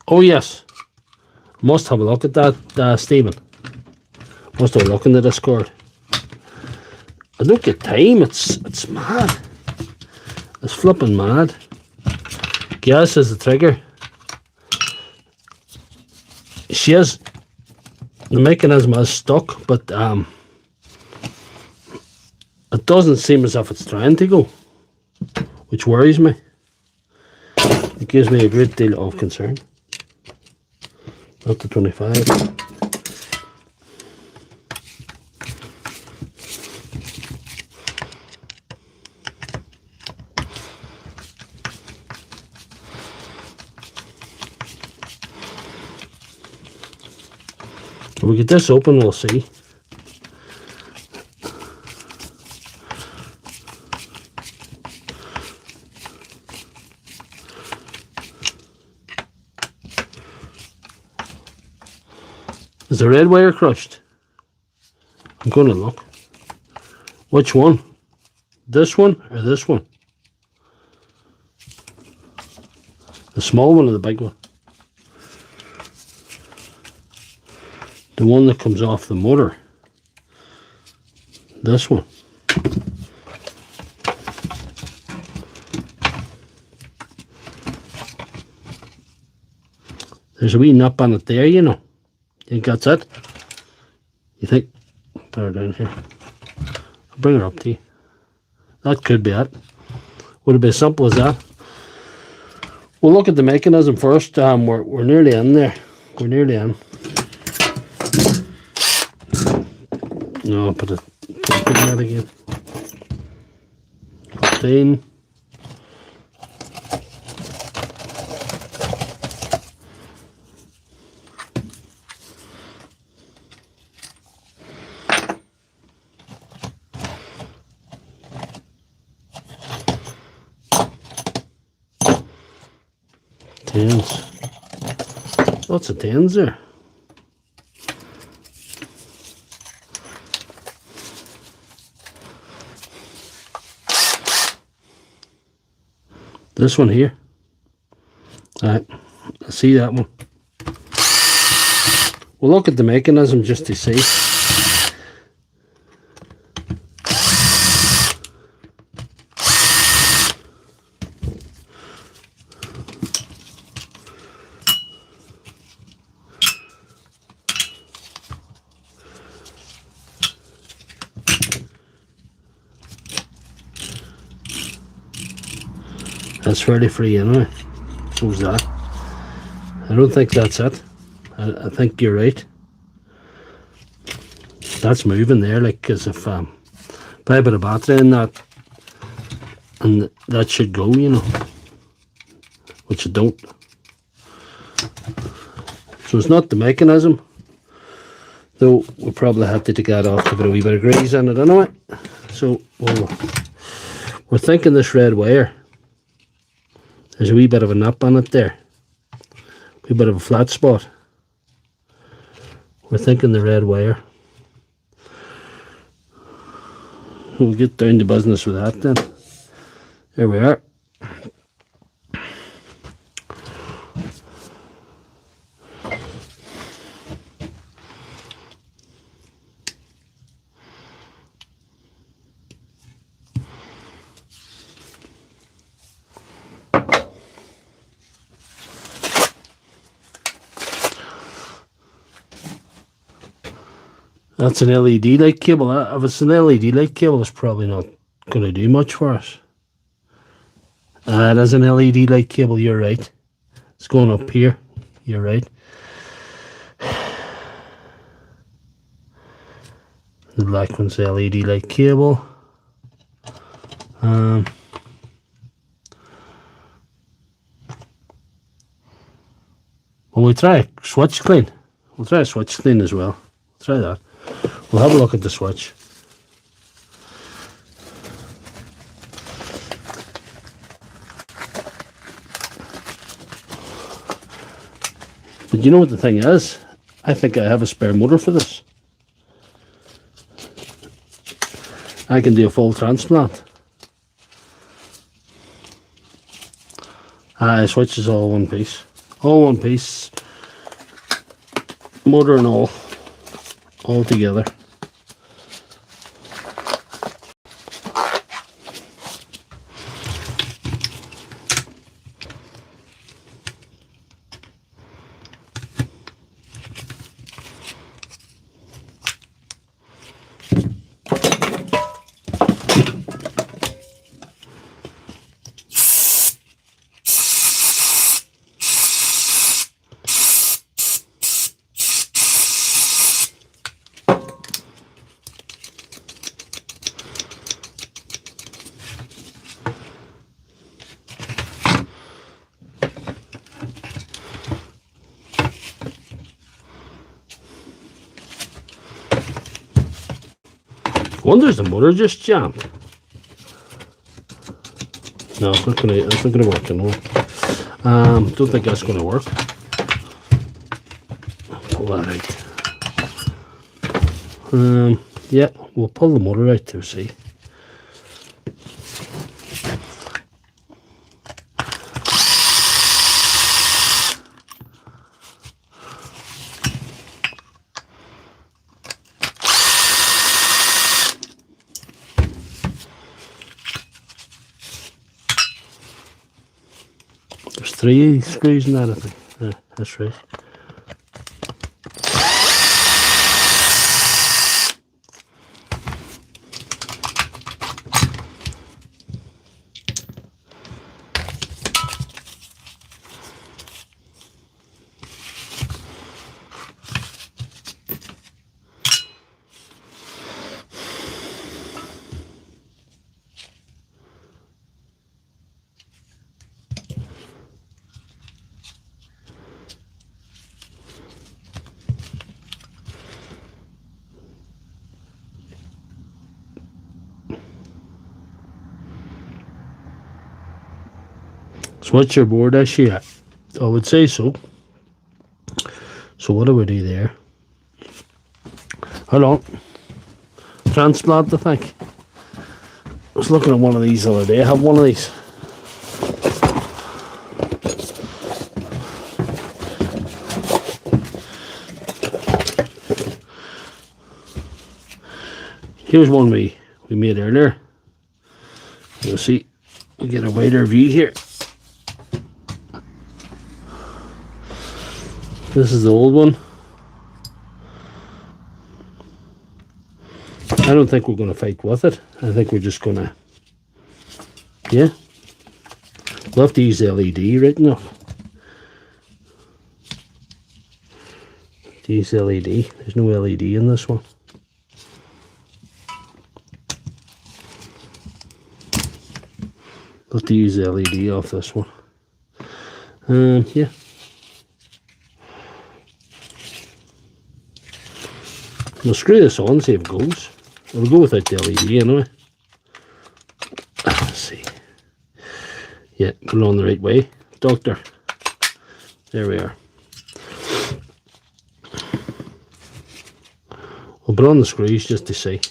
Oh yes, must have a look at that, Stephen. Must have a look in the Discord. I don't get time. It's mad. It's flipping mad. Gas is the trigger. She is. The mechanism is stuck, but it doesn't seem as if it's trying to go, which worries me. It gives me a great deal of concern. Not the 25. If we get this open, we'll see. Is the red wire crushed? I'm going to look. Which one? This one or this one? The small one or the big one? The one that comes off the motor. This one. There's a wee nut on it there, you know. You think that's it? You think? Put her down here. I'll bring her up to you. That could be it. Would it be as simple as that? We'll look at the mechanism first. We're nearly in there. We're nearly in. No, put it that again. 15. Tens. Lots of tens there. This one here. Alright, I see that one. We'll look at the mechanism just to see. That's fairly free anyway. So's that. I don't think that's it. I think you're right. That's moving there, like as if put a bit of battery in that, and that should go, you know, which it don't. So it's not the mechanism, though. We'll probably have to take that off to put a wee bit of grease in it anyway. So we're thinking this red wire. There's a wee bit of a nap on it there. A wee bit of a flat spot. We're thinking the red wire. We'll get down to business with that then. There we are. That's an LED light cable. If it's an LED light cable, it's probably not going to do much for us. It is an LED light cable, you're right. It's going up here, you're right. The black one's the LED light cable. Well, we'll try a switch clean. We'll try a switch clean as well. Try that. We'll have a look at the switch. But you know what the thing is? I think I have a spare motor for this. I can do a full transplant. Switch is all one piece. All one piece. Motor and all together. Wonders the motor just jammed. No, it's not gonna work anymore. Don't think that's gonna work. Pull that out. Yeah, we'll pull the motor out to see. There's 3 screws in that, I think. Yeah, that's right. So what's your board issue? I would say so. So what do we do there? Hold on. Transplant, I think. I was looking at one of these the other day. I have one of these. Here's one we made earlier. You'll see, we get a wider view here. This is the old one. I don't think we're going to fight with it. I think we're just going to, yeah. We'll have to use the LED right enough. To use LED. There's no LED in this one. We'll have to use the LED off this one. Yeah. We'll screw this on, see if it goes. It'll go without the LED anyway. Let's see. Yeah, put it on the right way. Doctor. There we are. We'll put on the screws just to see.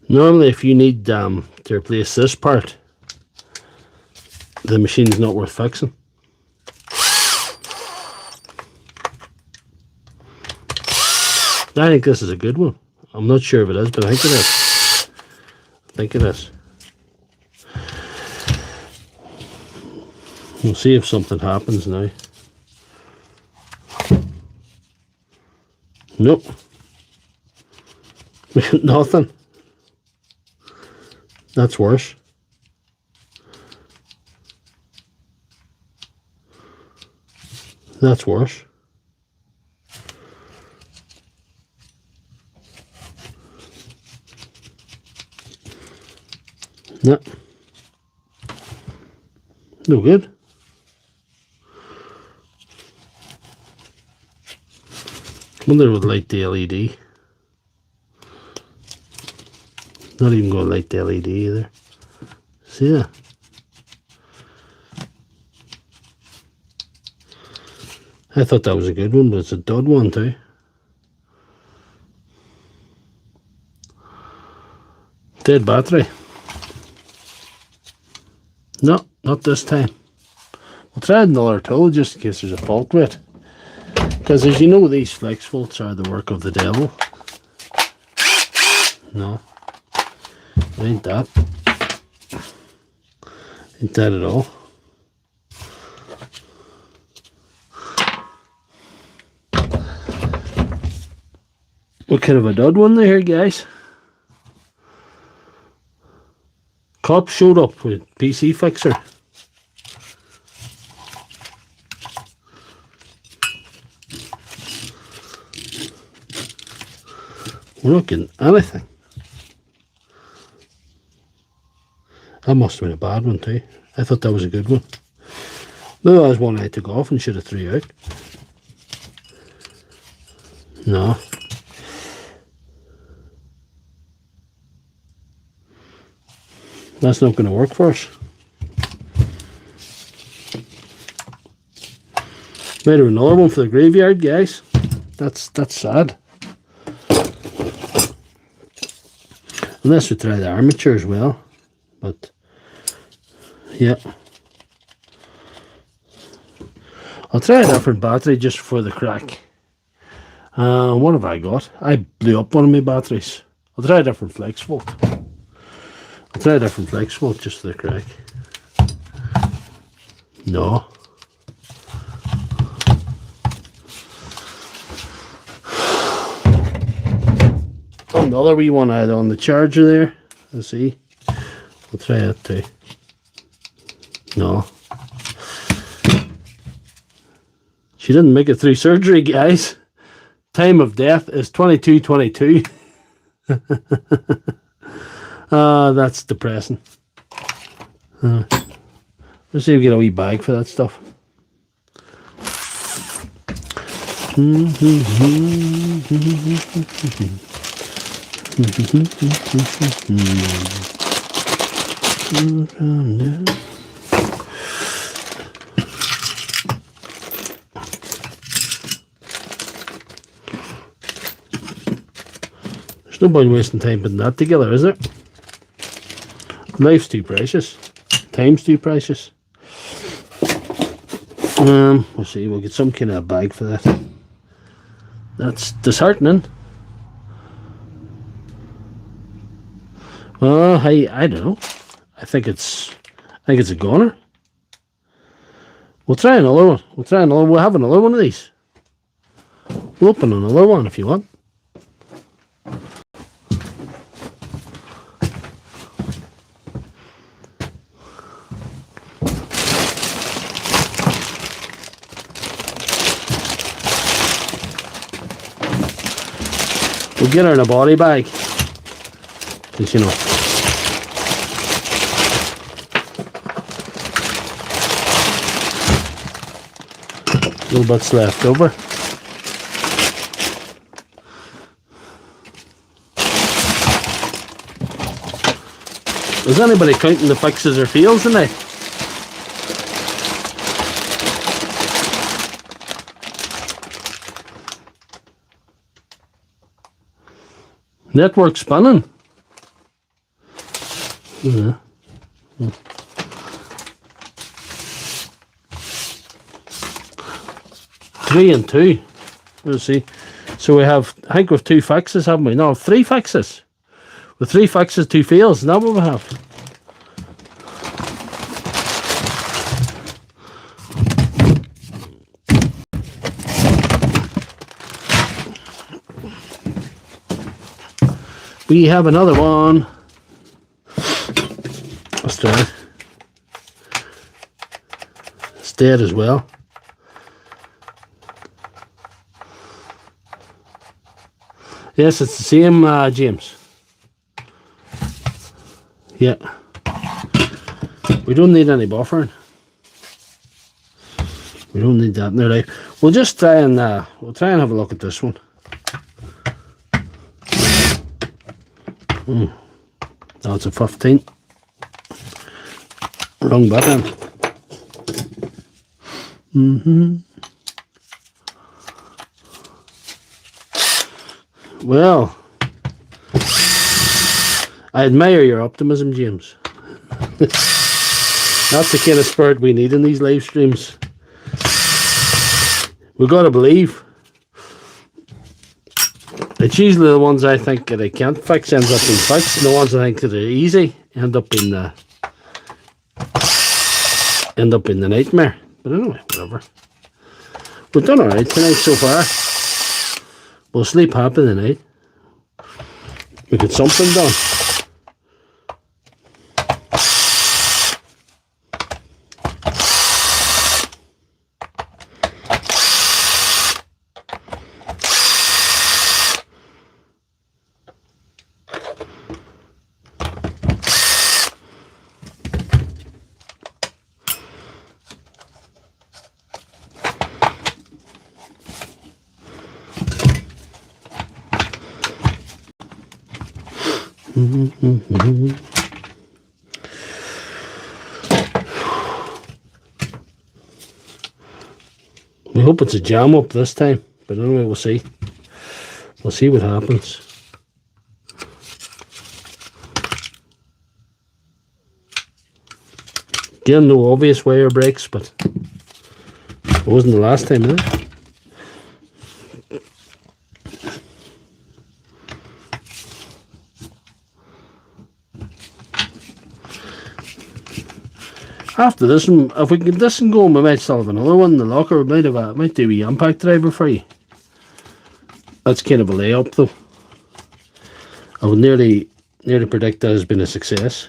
Normally if you need to replace this part, the machine's not worth fixing. I think this is a good one. I'm not sure if it is, but I think it is. I think it is. We'll see if something happens now. Nope. We got nothing. That's worse. That's worse. No. No good. Wonder if it would light the LED. Not even going to light the LED either. See that? I thought that was a good one, but it's a dud one too. Dead battery. No, not this time. We'll try another tool just in case there's a fault with it. Because as you know, these flex bolts are the work of the devil. No. It ain't that. Ain't that at all. What kind of a dud one there, guys? Cop showed up with PC fixer. We're not getting anything. That must have been a bad one too. I thought that was a good one. Maybe that was one I took off and should have threw out. No. That's not going to work for us. Might have another one for the graveyard, guys. That's sad. Unless we try the armature as well. But yeah. I'll try a different battery just for the crack. What have I got? I blew up one of my batteries. I'll try a different flex volt. I'll try a different flex volt just for the crack. No. Another wee one I had on the charger there. Let's see. We'll try that too. No. She didn't make it through surgery, guys. Time of death is 22:22. That's depressing. Let's see if we get a wee bag for that stuff. There's no point wasting time putting that together, is there? Life's too precious. Time's too precious. We'll see, we'll get some kind of bag for that. That's disheartening. Well, hey, I don't know. I think it's a goner. We'll try another one. We'll have another one of these. We'll open another one if you want. We'll get her in a body bag. Because, you know. Little bits left over. Is anybody counting the fixes or fails tonight? Network spinning. Yeah. 3 and 2. Let's see. So we have, I think we've 2 fixes, haven't we? No, 3 fixes. With 3 fixes, 2 fails. Is that what we have? We have another one. Let's try it. It's dead as well. Yes, it's the same, James. Yeah. We don't need any buffering. We don't need that in there, right? We'll just try and have a look at this one. Now it's a 15. Wrong button. Well, I admire your optimism, James. That's the kind of spirit we need in these live streams. We've got to believe. It's usually the ones I think that I can't fix ends up being fixed, and the ones I think that are easy end up being the nightmare. But anyway, whatever. We've done alright tonight so far. We'll sleep happy tonight. We get something done. We hope it's a jam up this time, but anyway, we'll see. We'll see what happens. Again, no obvious wire breaks, but it wasn't the last time, eh? After this one, if we can get this one going, we might still have another one in the locker. We might do a impact driver for you. That's kind of a layup, though. I would nearly predict that has been a success.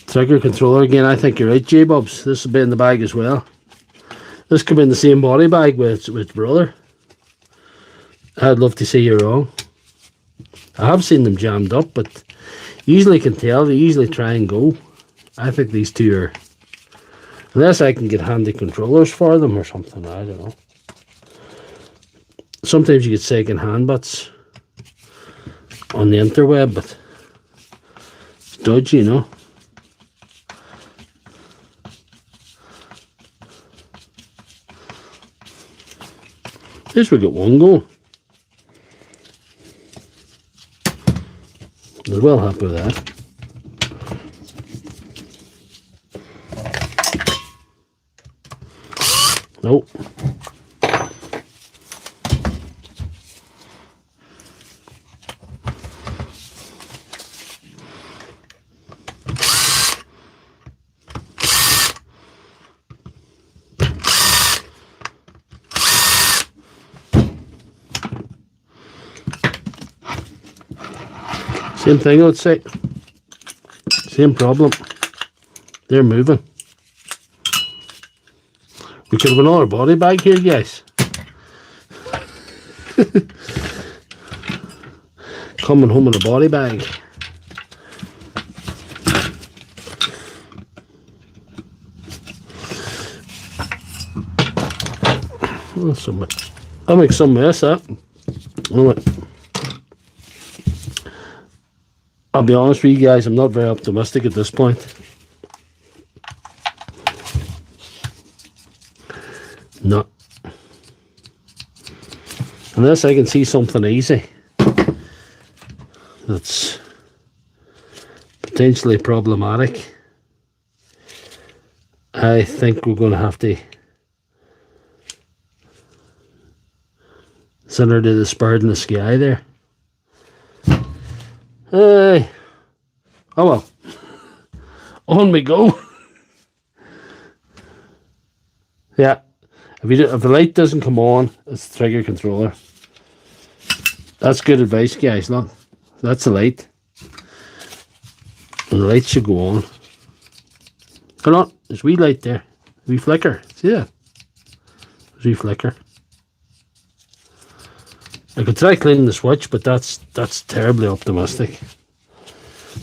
Trigger controller again. I think you're right, J-Bubs. This will be in the bag as well. This could be in the same body bag with its brother. I'd love to see you wrong. I have seen them jammed up, but you usually can tell. They usually try and go. I think these two are... Unless I can get handy controllers for them or something. I don't know. Sometimes you get second hand butts on the interweb, but it's dodgy, you know. At least we got one going. I'm well happy with that. Nope. Same thing, I would say. Same problem. They're moving. We could have another body bag here, guys. Coming home in a body bag. Oh, so much. I'll make some mess up. I'll be honest with you guys, I'm not very optimistic at this point. No. Unless I can see something easy that's potentially problematic, I think we're going to have to send her to the bird in the sky there. Hey. Oh well. On we go. Yeah. If the light doesn't come on, it's the trigger controller. That's good advice, guys. Look. That's the light. And the light should go on. Hold on. There's a wee light there. A wee flicker. See that? There's a wee flicker. I could try cleaning the switch, but that's terribly optimistic.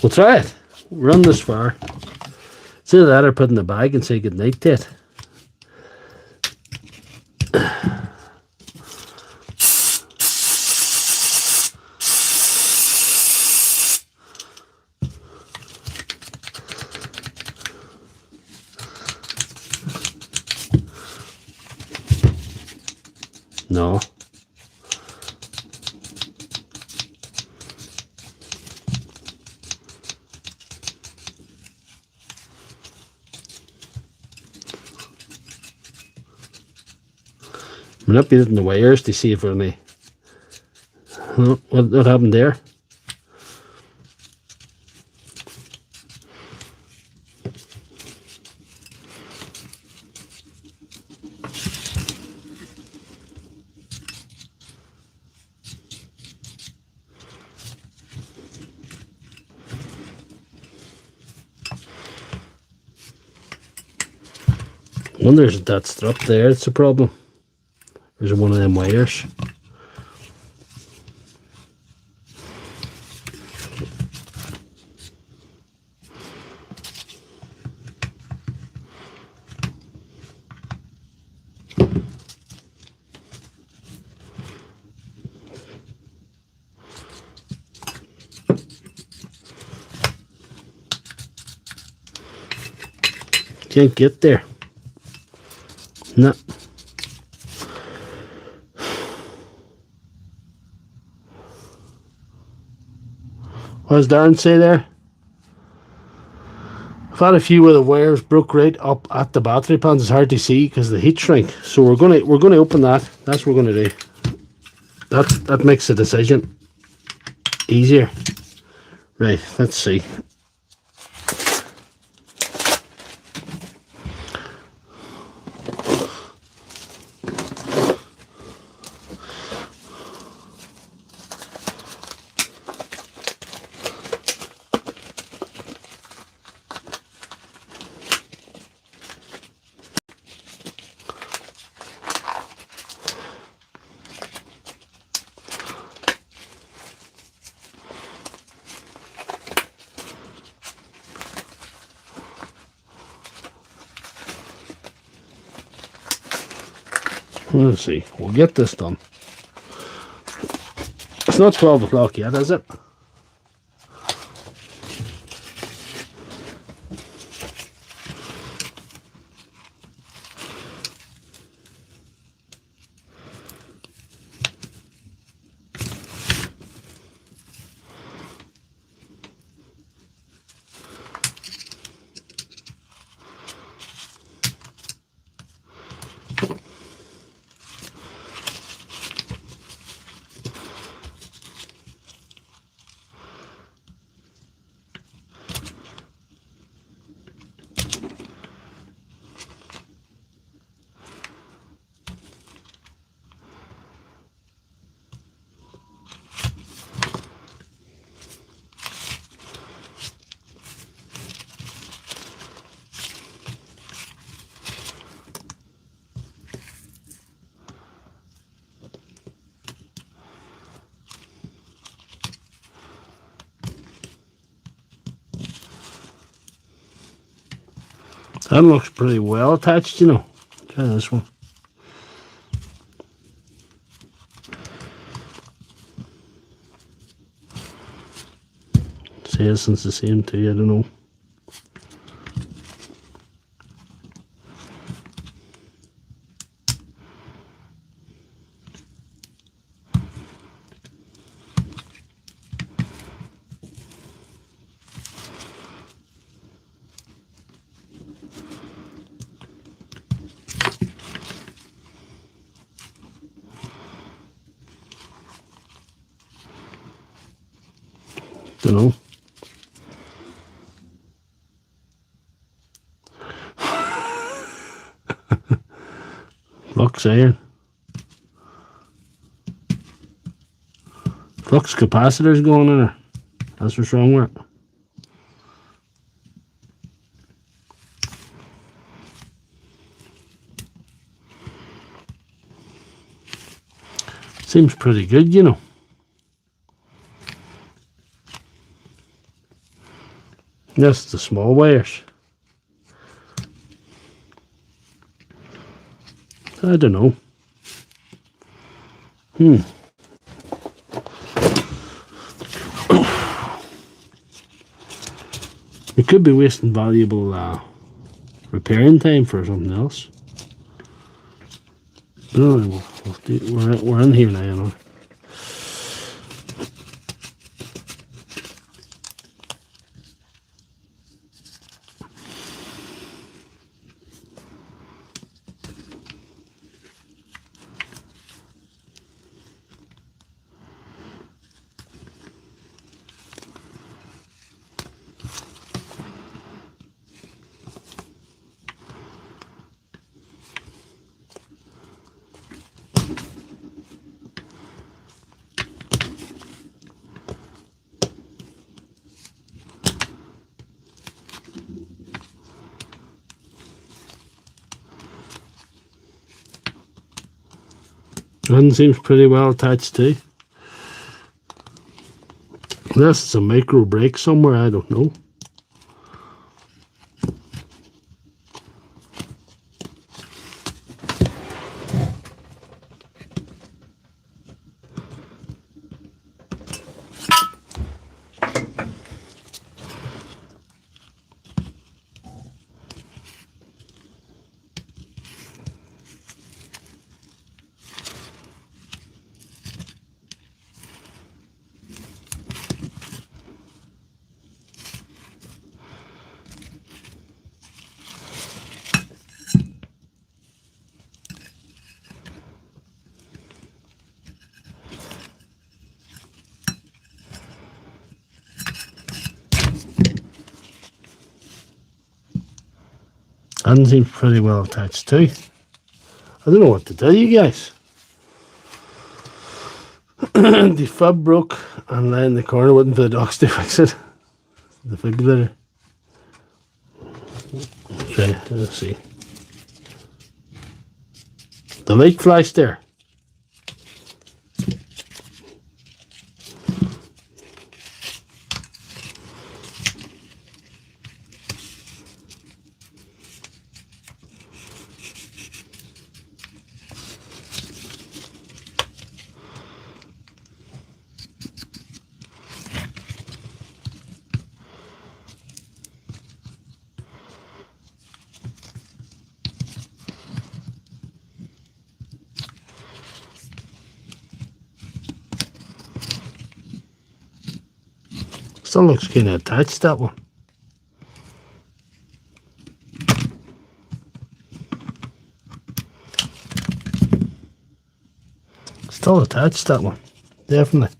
We'll try it. Run this far. It's either that or put in the bag and say goodnight to it. No. Manipulating the wires to see if we're any... What happened there? I wonder if that strap there, it's a problem. There's one of them wires. Can't get there. No. What does Darren say there? I've had a few where the wires broke right up at the battery pans. It's hard to see because the heat shrink. So we're gonna open that. That's what we're gonna do. That makes the decision easier. Right, let's see. Let's see. We'll get this done. It's not 12 o'clock yet, is it? That looks pretty well attached, you know. Try this one. See, it's the same too, I don't know. Don't know. Flux iron. Flux capacitor's going in there. That's what's wrong with it. Seems pretty good, you know. That's the small wires. I don't know. We could be wasting valuable repairing time for something else. But anyway, we're in here now, you know. One seems pretty well attached too. Unless it's a micro break somewhere, I don't know. That seems pretty well attached too. I don't know what to tell you guys. The fib broke and lay in the corner waiting for the docs to fix it. The defibrillator. Okay, let's see. The light flashed there. Still looks kind of attached, that one. Still attached, that one. Definitely.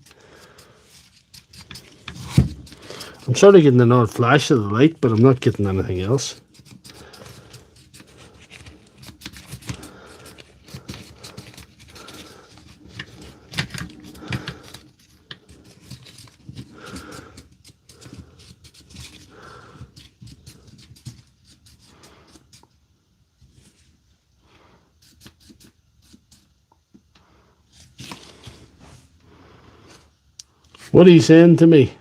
I'm sort of getting an odd flash of the light, but I'm not getting anything else. What are you saying to me?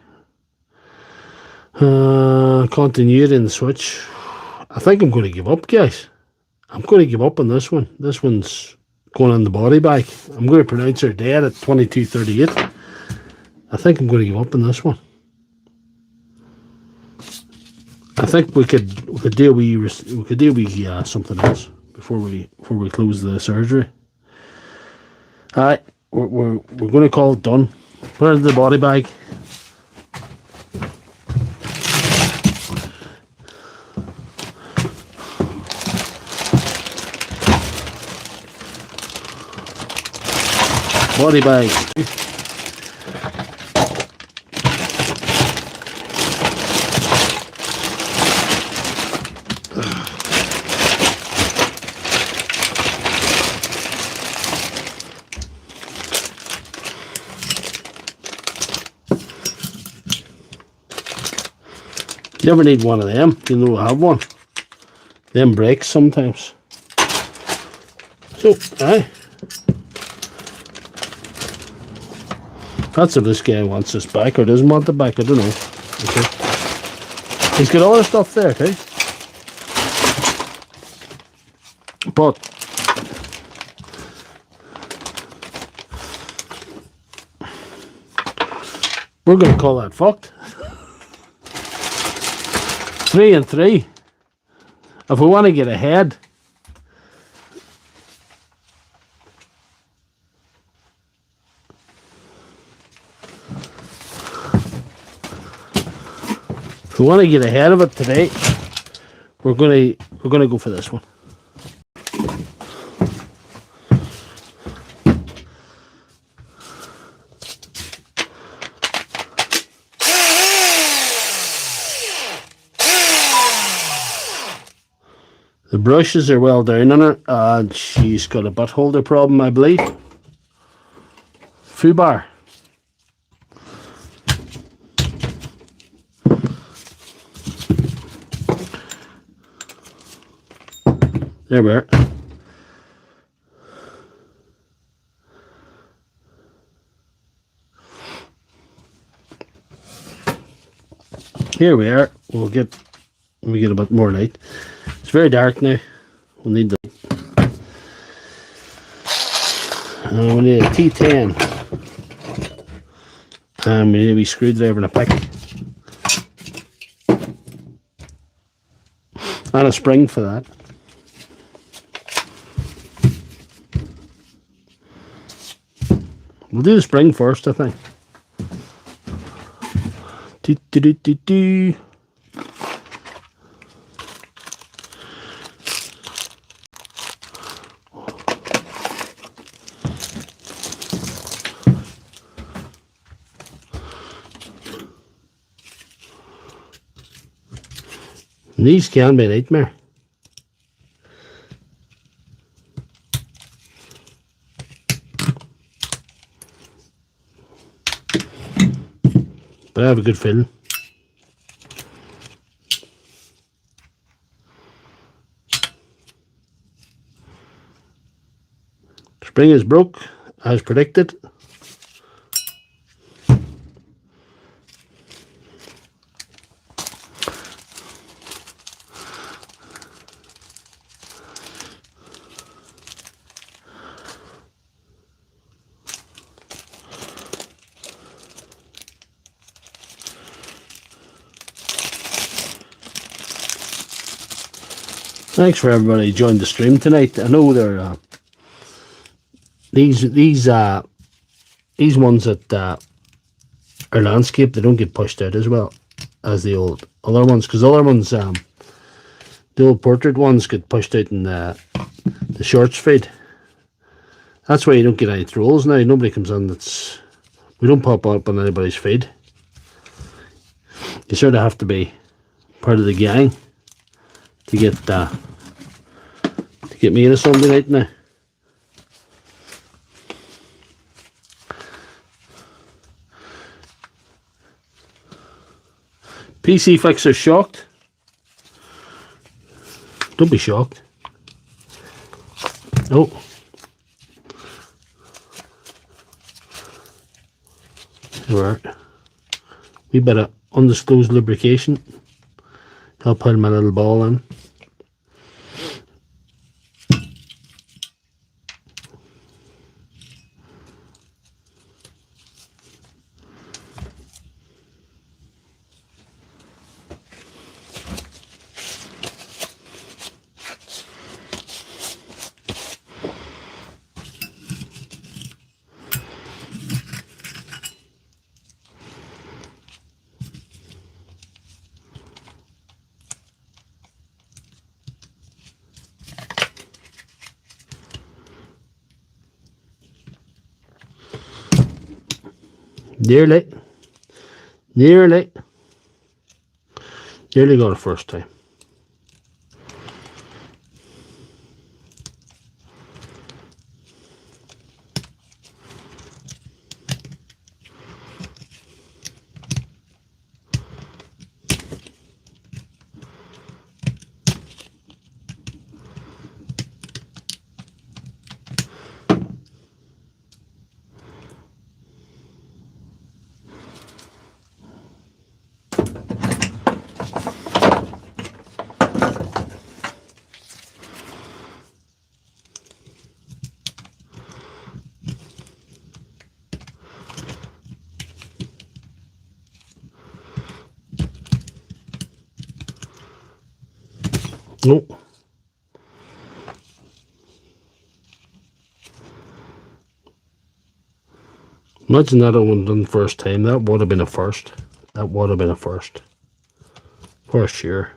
Continued in the switch. I think I'm going to give up, guys. I'm going to give up on this one. This one's going on the body bag. I'm going to pronounce her dead at 22:38. I think I'm going to give up on this one. I think we could deal with something else before we close the surgery. Alright, we're going to call it done. Put it in the body bag. Body bag. You ever need one of them? You know I have one. Them breaks sometimes. So, aye. That's if this guy wants this back or doesn't want the back, I don't know. Okay. He's got all the stuff there, okay? But we're going to call that fucked. 3 and 3. If we want to get ahead, if we want to get ahead of it today, we're going to go for this one. The brushes are well down on her, and she's got a butt holder problem, I believe. Fubar. There we are. Here we are. Let me get a bit more light. It's very dark now. We'll need the we need a T10. And we need a wee screwdriver and a pick. And a spring for that. We'll do the spring first, I think. Do, do, do, do, do. These can be a nightmare. but I have a good feeling. Spring is broke, as predicted. Thanks for everybody who joined the stream tonight. I know they're these ones that are landscape. They don't get pushed out as well as the old other ones, because other ones, the old portrait ones, get pushed out in the shorts feed. That's why you don't get any trolls now. Nobody comes on. We don't pop up on anybody's feed. You sort of have to be part of the gang to get me in a Sunday night now. PC Fixer shocked. Don't be shocked. Oh. There we are. Wee bit of undisclosed lubrication. I'll put my little ball in. Nearly got it first time. Nope. Imagine that one done first time. That would have been a first. That would have been a first. For sure.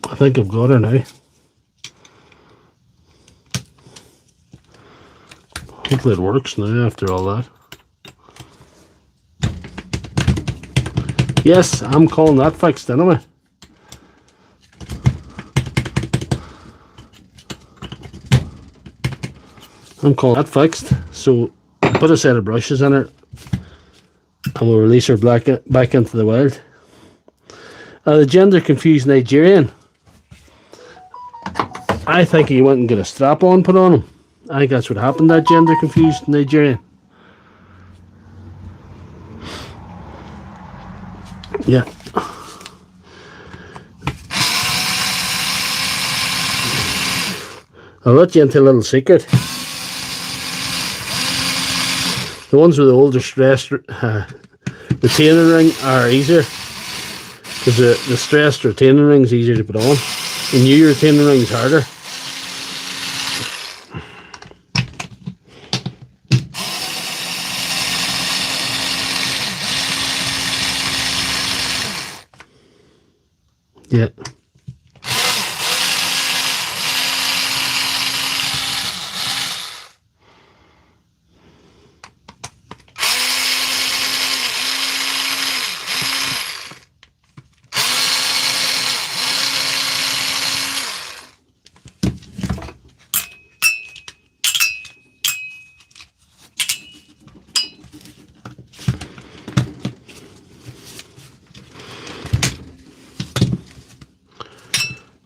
I think I've got her now. Hopefully it works now after all that. Yes, I'm calling that fixed anyway. I'm calling that fixed. So put a set of brushes in it and we'll release her back into the wild. The gender confused Nigerian. I think he went and got a strap on put on him. I think that's what happened, that gender confused Nigerian. Yeah. I'll let you into a little secret. The ones with the older stressed retaining ring are easier, because the stressed retaining ring is easier to put on. The new retaining ring is harder. Yeah.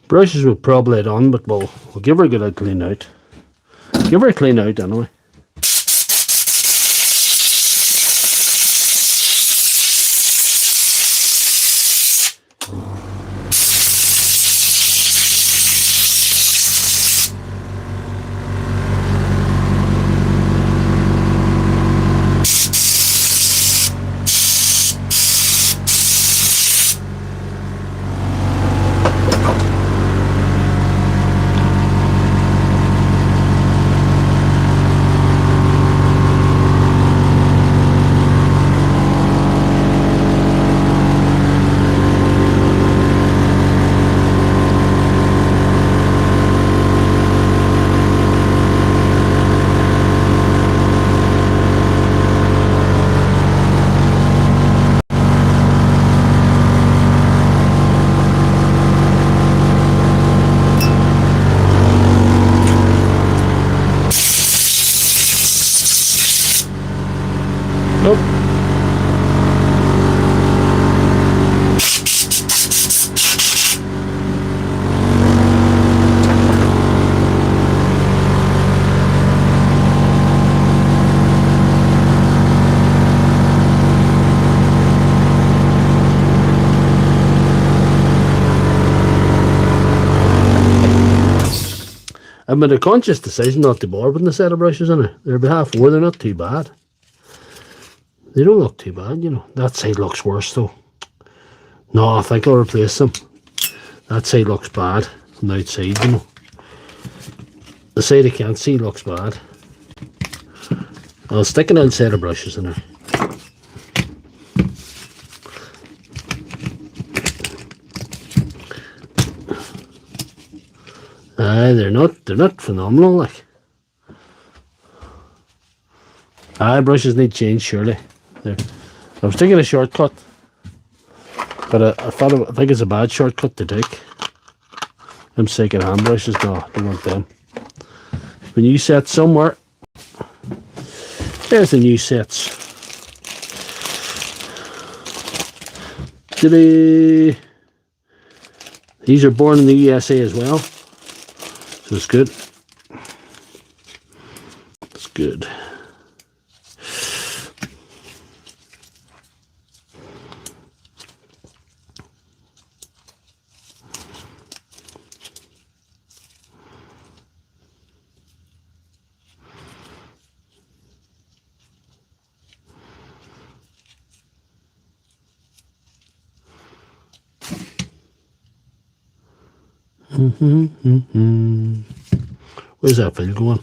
Brushes will probably it on, but we'll give her a good clean out. Give her a clean out anyway. I made a conscious decision not to bother with a set of brushes in it. They're about half four, they're not too bad. They don't look too bad, you know. That side looks worse though. No, I think I'll replace them. That side looks bad from the outside, you know. The side I can't see looks bad. I'll stick an old set of brushes in there. They're not phenomenal, like. Brushes need change, surely. I was taking a shortcut, but I think it's a bad shortcut to take. Them second hand brushes, no, I don't want them. When you set somewhere, there's the new sets. These are born in the USA as well, so it's good. It's good. Where's that file going?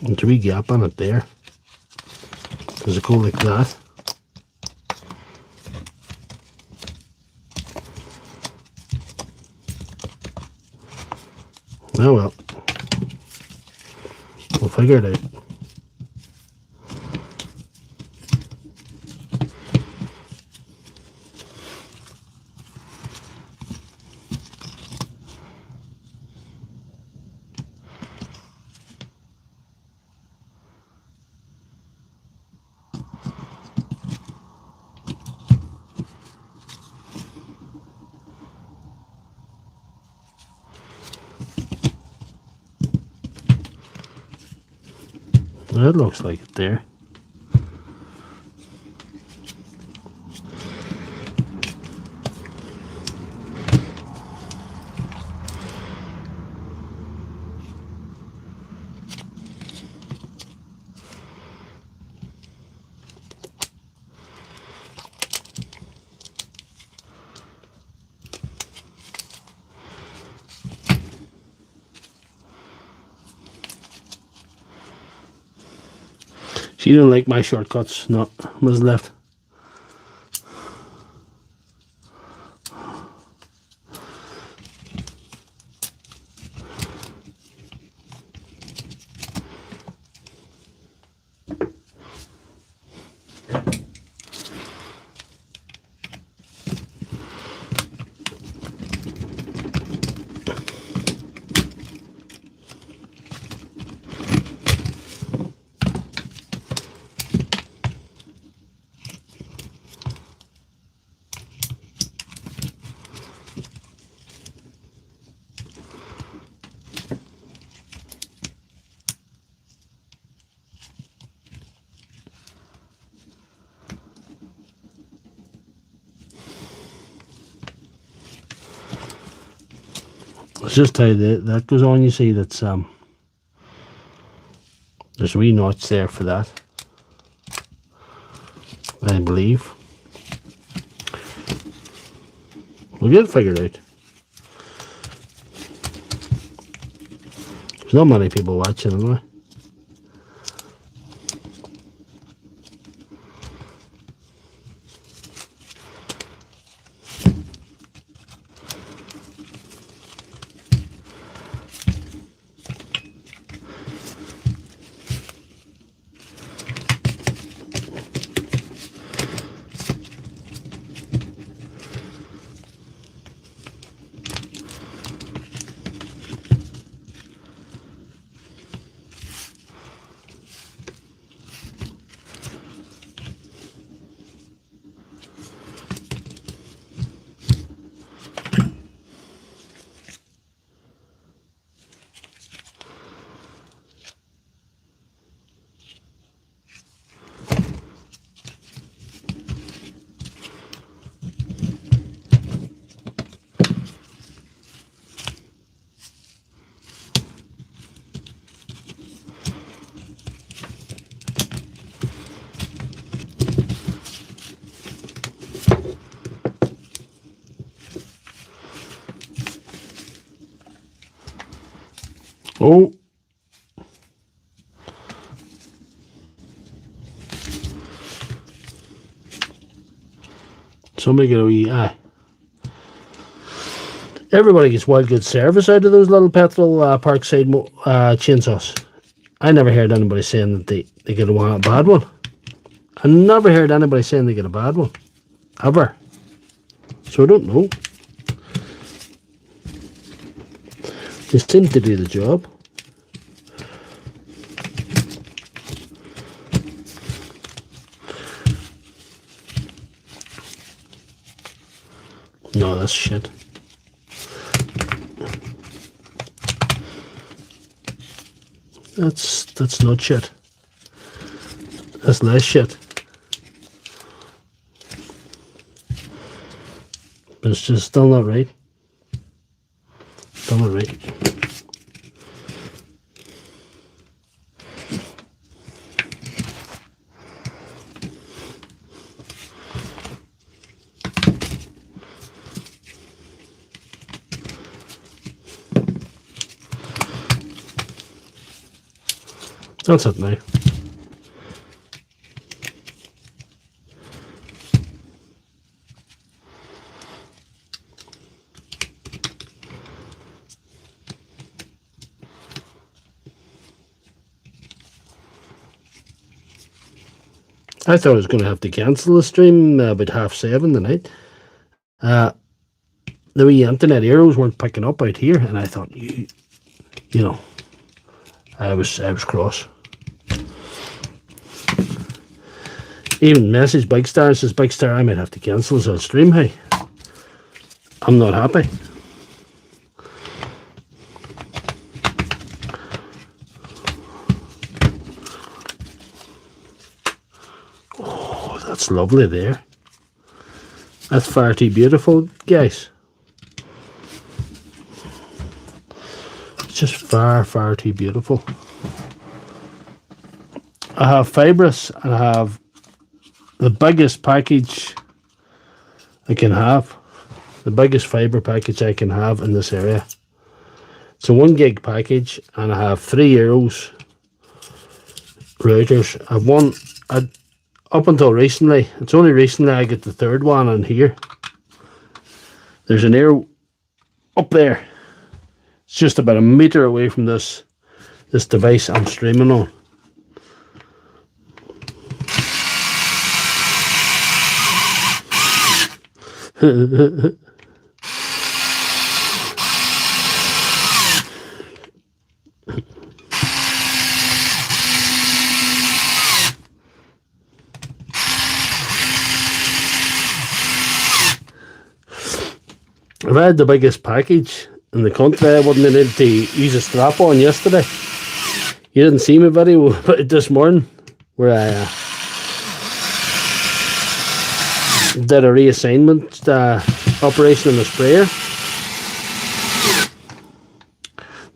There's a wee gap on it there. Does it go like that? Oh well, we'll figure it out. It looks like it there. She didn't like my shortcuts, no, was left. Let's just tell you that goes on. You see, that's there's a wee notch there for that, I believe. We'll get it figured out. There's not many people watching anyway. Oh. Somebody get a wee eye. Everybody gets wild good service out of those little petrol Parkside chainsaws. I never heard anybody saying that they get a bad one. I never heard anybody saying they get a bad one. Ever. So I don't know. They seem to do the job. No, that's shit. That's not shit. That's less shit. But it's just still not right. Still not right. That's it now. I thought I was going to have to cancel the stream about 7:30 tonight. The wee internet arrows weren't picking up out here, and I thought, you know, I was cross. Even message Big Star says, Big Star, I might have to cancel this on stream. Hey, I'm not happy. Oh, that's lovely there. That's far too beautiful, guys. It's just far, far too beautiful. I have fibrous and I have the biggest package I can have. The biggest fibre package I can have in this area. It's a 1 gig package and I have 3 arrows routers. I've one up until recently. It's only recently I get the 3rd one in here. There's an arrow up there. It's just about a meter away from this device I'm streaming on. If I had the biggest package in the country, I wouldn't have needed to use a strap on yesterday. You didn't see my video this morning where I did a reassignment operation on the sprayer.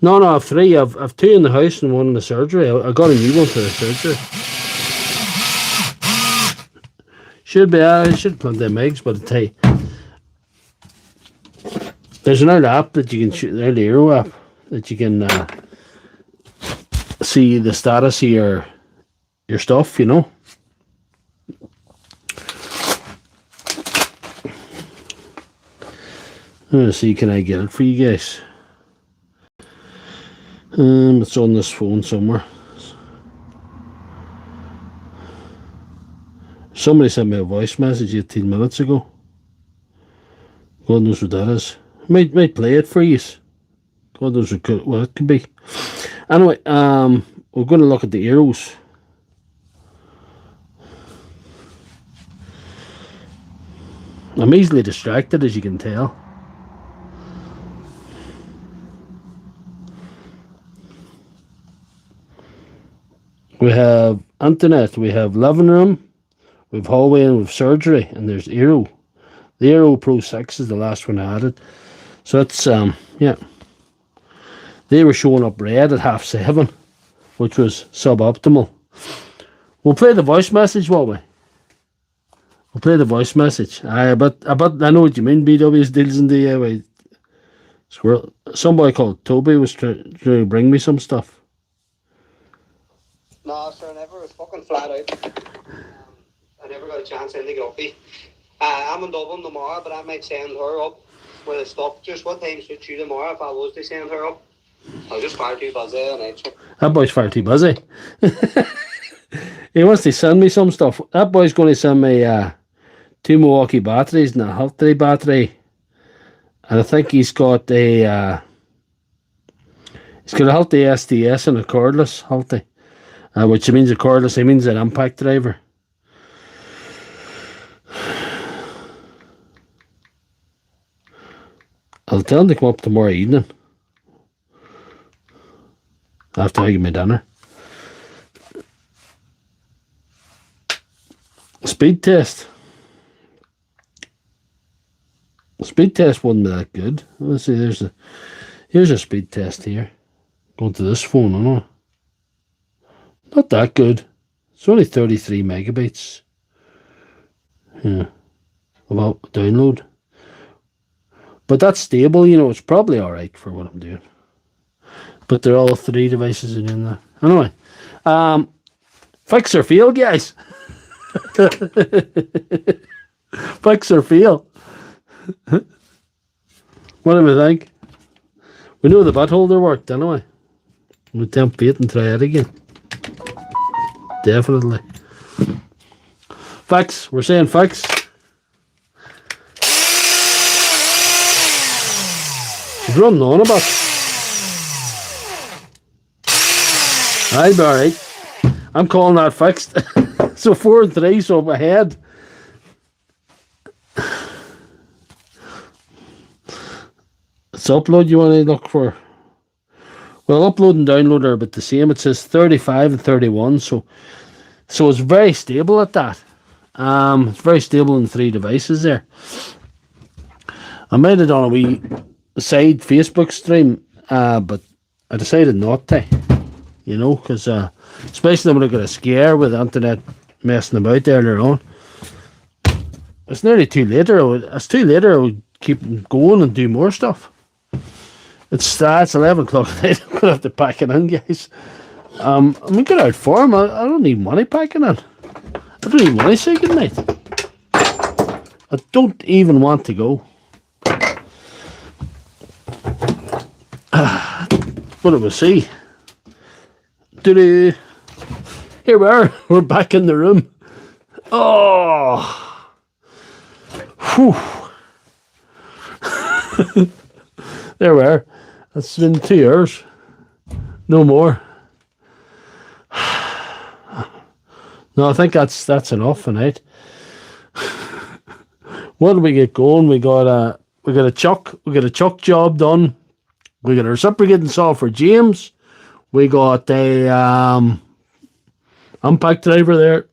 No, I have three. I've two in the house and one in the surgery. I got a new one for the surgery. Should be, I should plant them eggs, but I tell you, there's another app that you can shoot, the Aero app, that you can see the status of your stuff, you know. Let's see, can I get it for you guys? It's on this phone somewhere. Somebody sent me a voice message 18 minutes ago. God knows what that is. Might play it for you. God knows what it could be. Anyway, we're going to look at the arrows. I'm easily distracted, as you can tell. We have internet, we have living room, we have hallway, and we have surgery, and there's Aero. The Aero Pro 6 is the last one I added. So that's, yeah. They were showing up red at 7:30, which was suboptimal. We'll play the voice message, won't we? We'll play the voice message. But I know what you mean, BW's deals in the squirrel. Somebody called Toby was trying to bring me some stuff. No, sir, I never was fucking flat out. I never got a chance in the Grumpy. I'm in Dublin tomorrow, but I might send her up with the stuff. Just what time suits you tomorrow if I was to send her up? I was just far too busy on it. That boy's far too busy. He wants to send me some stuff. That boy's going to send me 2 Milwaukee batteries and a Haltry battery. And I think he's got a Haltry STS and a cordless Haltry. Which means a cordless, it means an impact driver. I'll tell him to come up tomorrow evening after I get my dinner. Speed test. Speed test wasn't that good. Let's see, here's a speed test here. Going to this phone, I know. Not that good. It's only 33 megabytes. Yeah. About download. But that's stable, you know, it's probably alright for what I'm doing. But they're all 3 devices in there. Anyway. Fix or fail, guys. Fix or fail. What do we think? We know the butt holder worked anyway. We'll tempt fate and try it again. Definitely. Fix. We're saying fix. It's running on a bit. I'll be alright. I'm calling that fixed. So 4 and 3, so I'm ahead. It's upload you want to look for. Well, upload and download are about the same. It says 35 and 31, so it's very stable at that. It's very stable in 3 devices there. I might have done a wee side Facebook stream, but I decided not to, you know, because especially when I got a scare with the internet messing about earlier on. It's nearly too late. It's too late. I would keep going and do more stuff. It's 11 o'clock at night. I'm going to have to pack it in, guys. I'm going to get out for him. I don't need money packing in. I don't even want to say goodnight. I don't even want to go. What do we see? Here we are. We're back in the room. Oh. Whew. There we are. That's been 2 hours. No more. No, I think that's enough tonight. What did we get going? We got a chuck job done. We got our reciprocating saw for James. We got a impact driver there.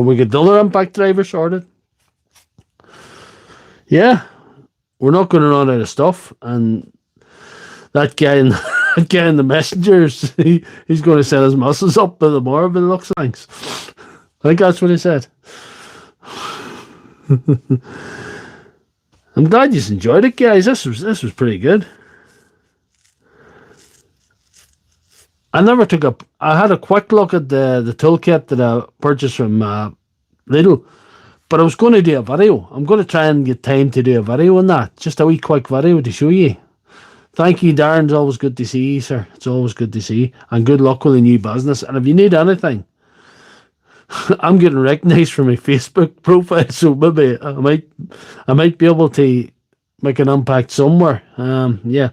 We got the other impact driver sorted. Yeah, we're not going to run out of stuff. And that guy in that guy in the messengers, he's going to set his muscles up by the more of it looks like. I think that's what he said. I'm glad you enjoyed it, guys. This was pretty good. I had a quick look at the toolkit that I purchased from Lidl, but I was going to do a video. I'm going to try and get time to do a video on that. Just a wee quick video to show you. Thank you, Darren. It's always good to see you, sir. It's always good to see you. And good luck with the new business. And if you need anything, I'm getting recognised for my Facebook profile, so maybe I might be able to make an impact somewhere. Yeah.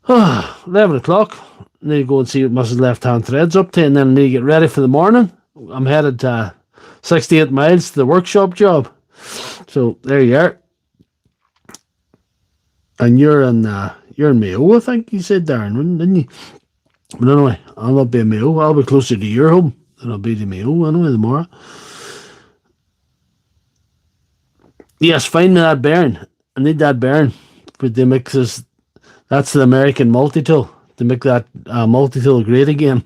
11 o'clock. Need to go and see what Mrs. Lefthandthread's up to, and then need to get ready for the morning. I'm headed 68 miles to the workshop job. So there you are. And you're in Mayo, I think you said, Darren, didn't you? But anyway, I'll not be in Mayo. I'll be closer to your home than I'll be to Mayo anyway tomorrow. Yes, find me that bearing. I need that bearing for the mixes. That's the American multi-tool to make that multi-tool great again.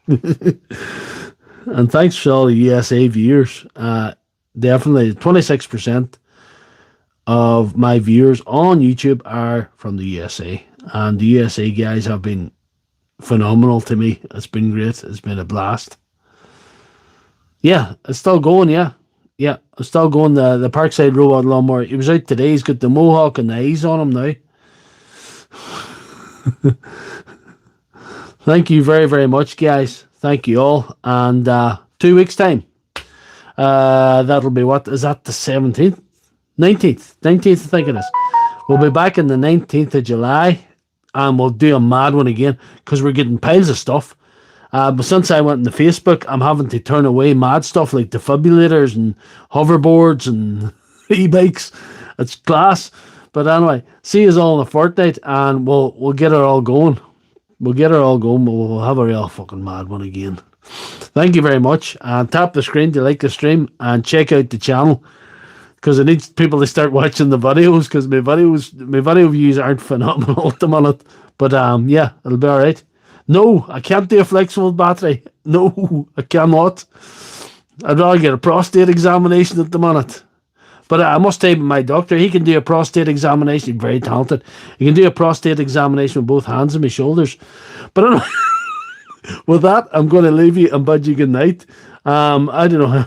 And thanks for all the USA viewers. Definitely 26% of my viewers on YouTube are from the USA. And the USA guys have been phenomenal to me. It's been great. It's been a blast. Yeah, it's still going, yeah. Yeah, it's still going. The Parkside Robot Lawnmower. He was out today. He's got the mohawk and the eyes on him now. Thank you very, very much, guys. Thank you all. And 2 weeks' time. That'll be what? Is that the 17th? 19th. 19th, I think it is. We'll be back on the 19th of July. And we'll do a mad one again. Because we're getting piles of stuff. But since I went into Facebook, I'm having to turn away mad stuff like defibrillators and hoverboards and e-bikes. It's class. But anyway, see you all in a fortnight, and we'll get it all going. We'll get it all going, but we'll have a real fucking mad one again. Thank you very much. And tap the screen to like the stream and check out the channel, because I need people to start watching the videos, because my video views aren't phenomenal at the minute. But yeah, it'll be all right. No, I can't do a flexible battery. No, I cannot. I'd rather get a prostate examination at the minute. But I must say, my doctor, he can do a prostate examination. He's very talented. He can do a prostate examination with both hands on my shoulders. But anyway, with that, I'm going to leave you and bid you good night. I don't know.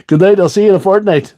Good night. I'll see you in a fortnight.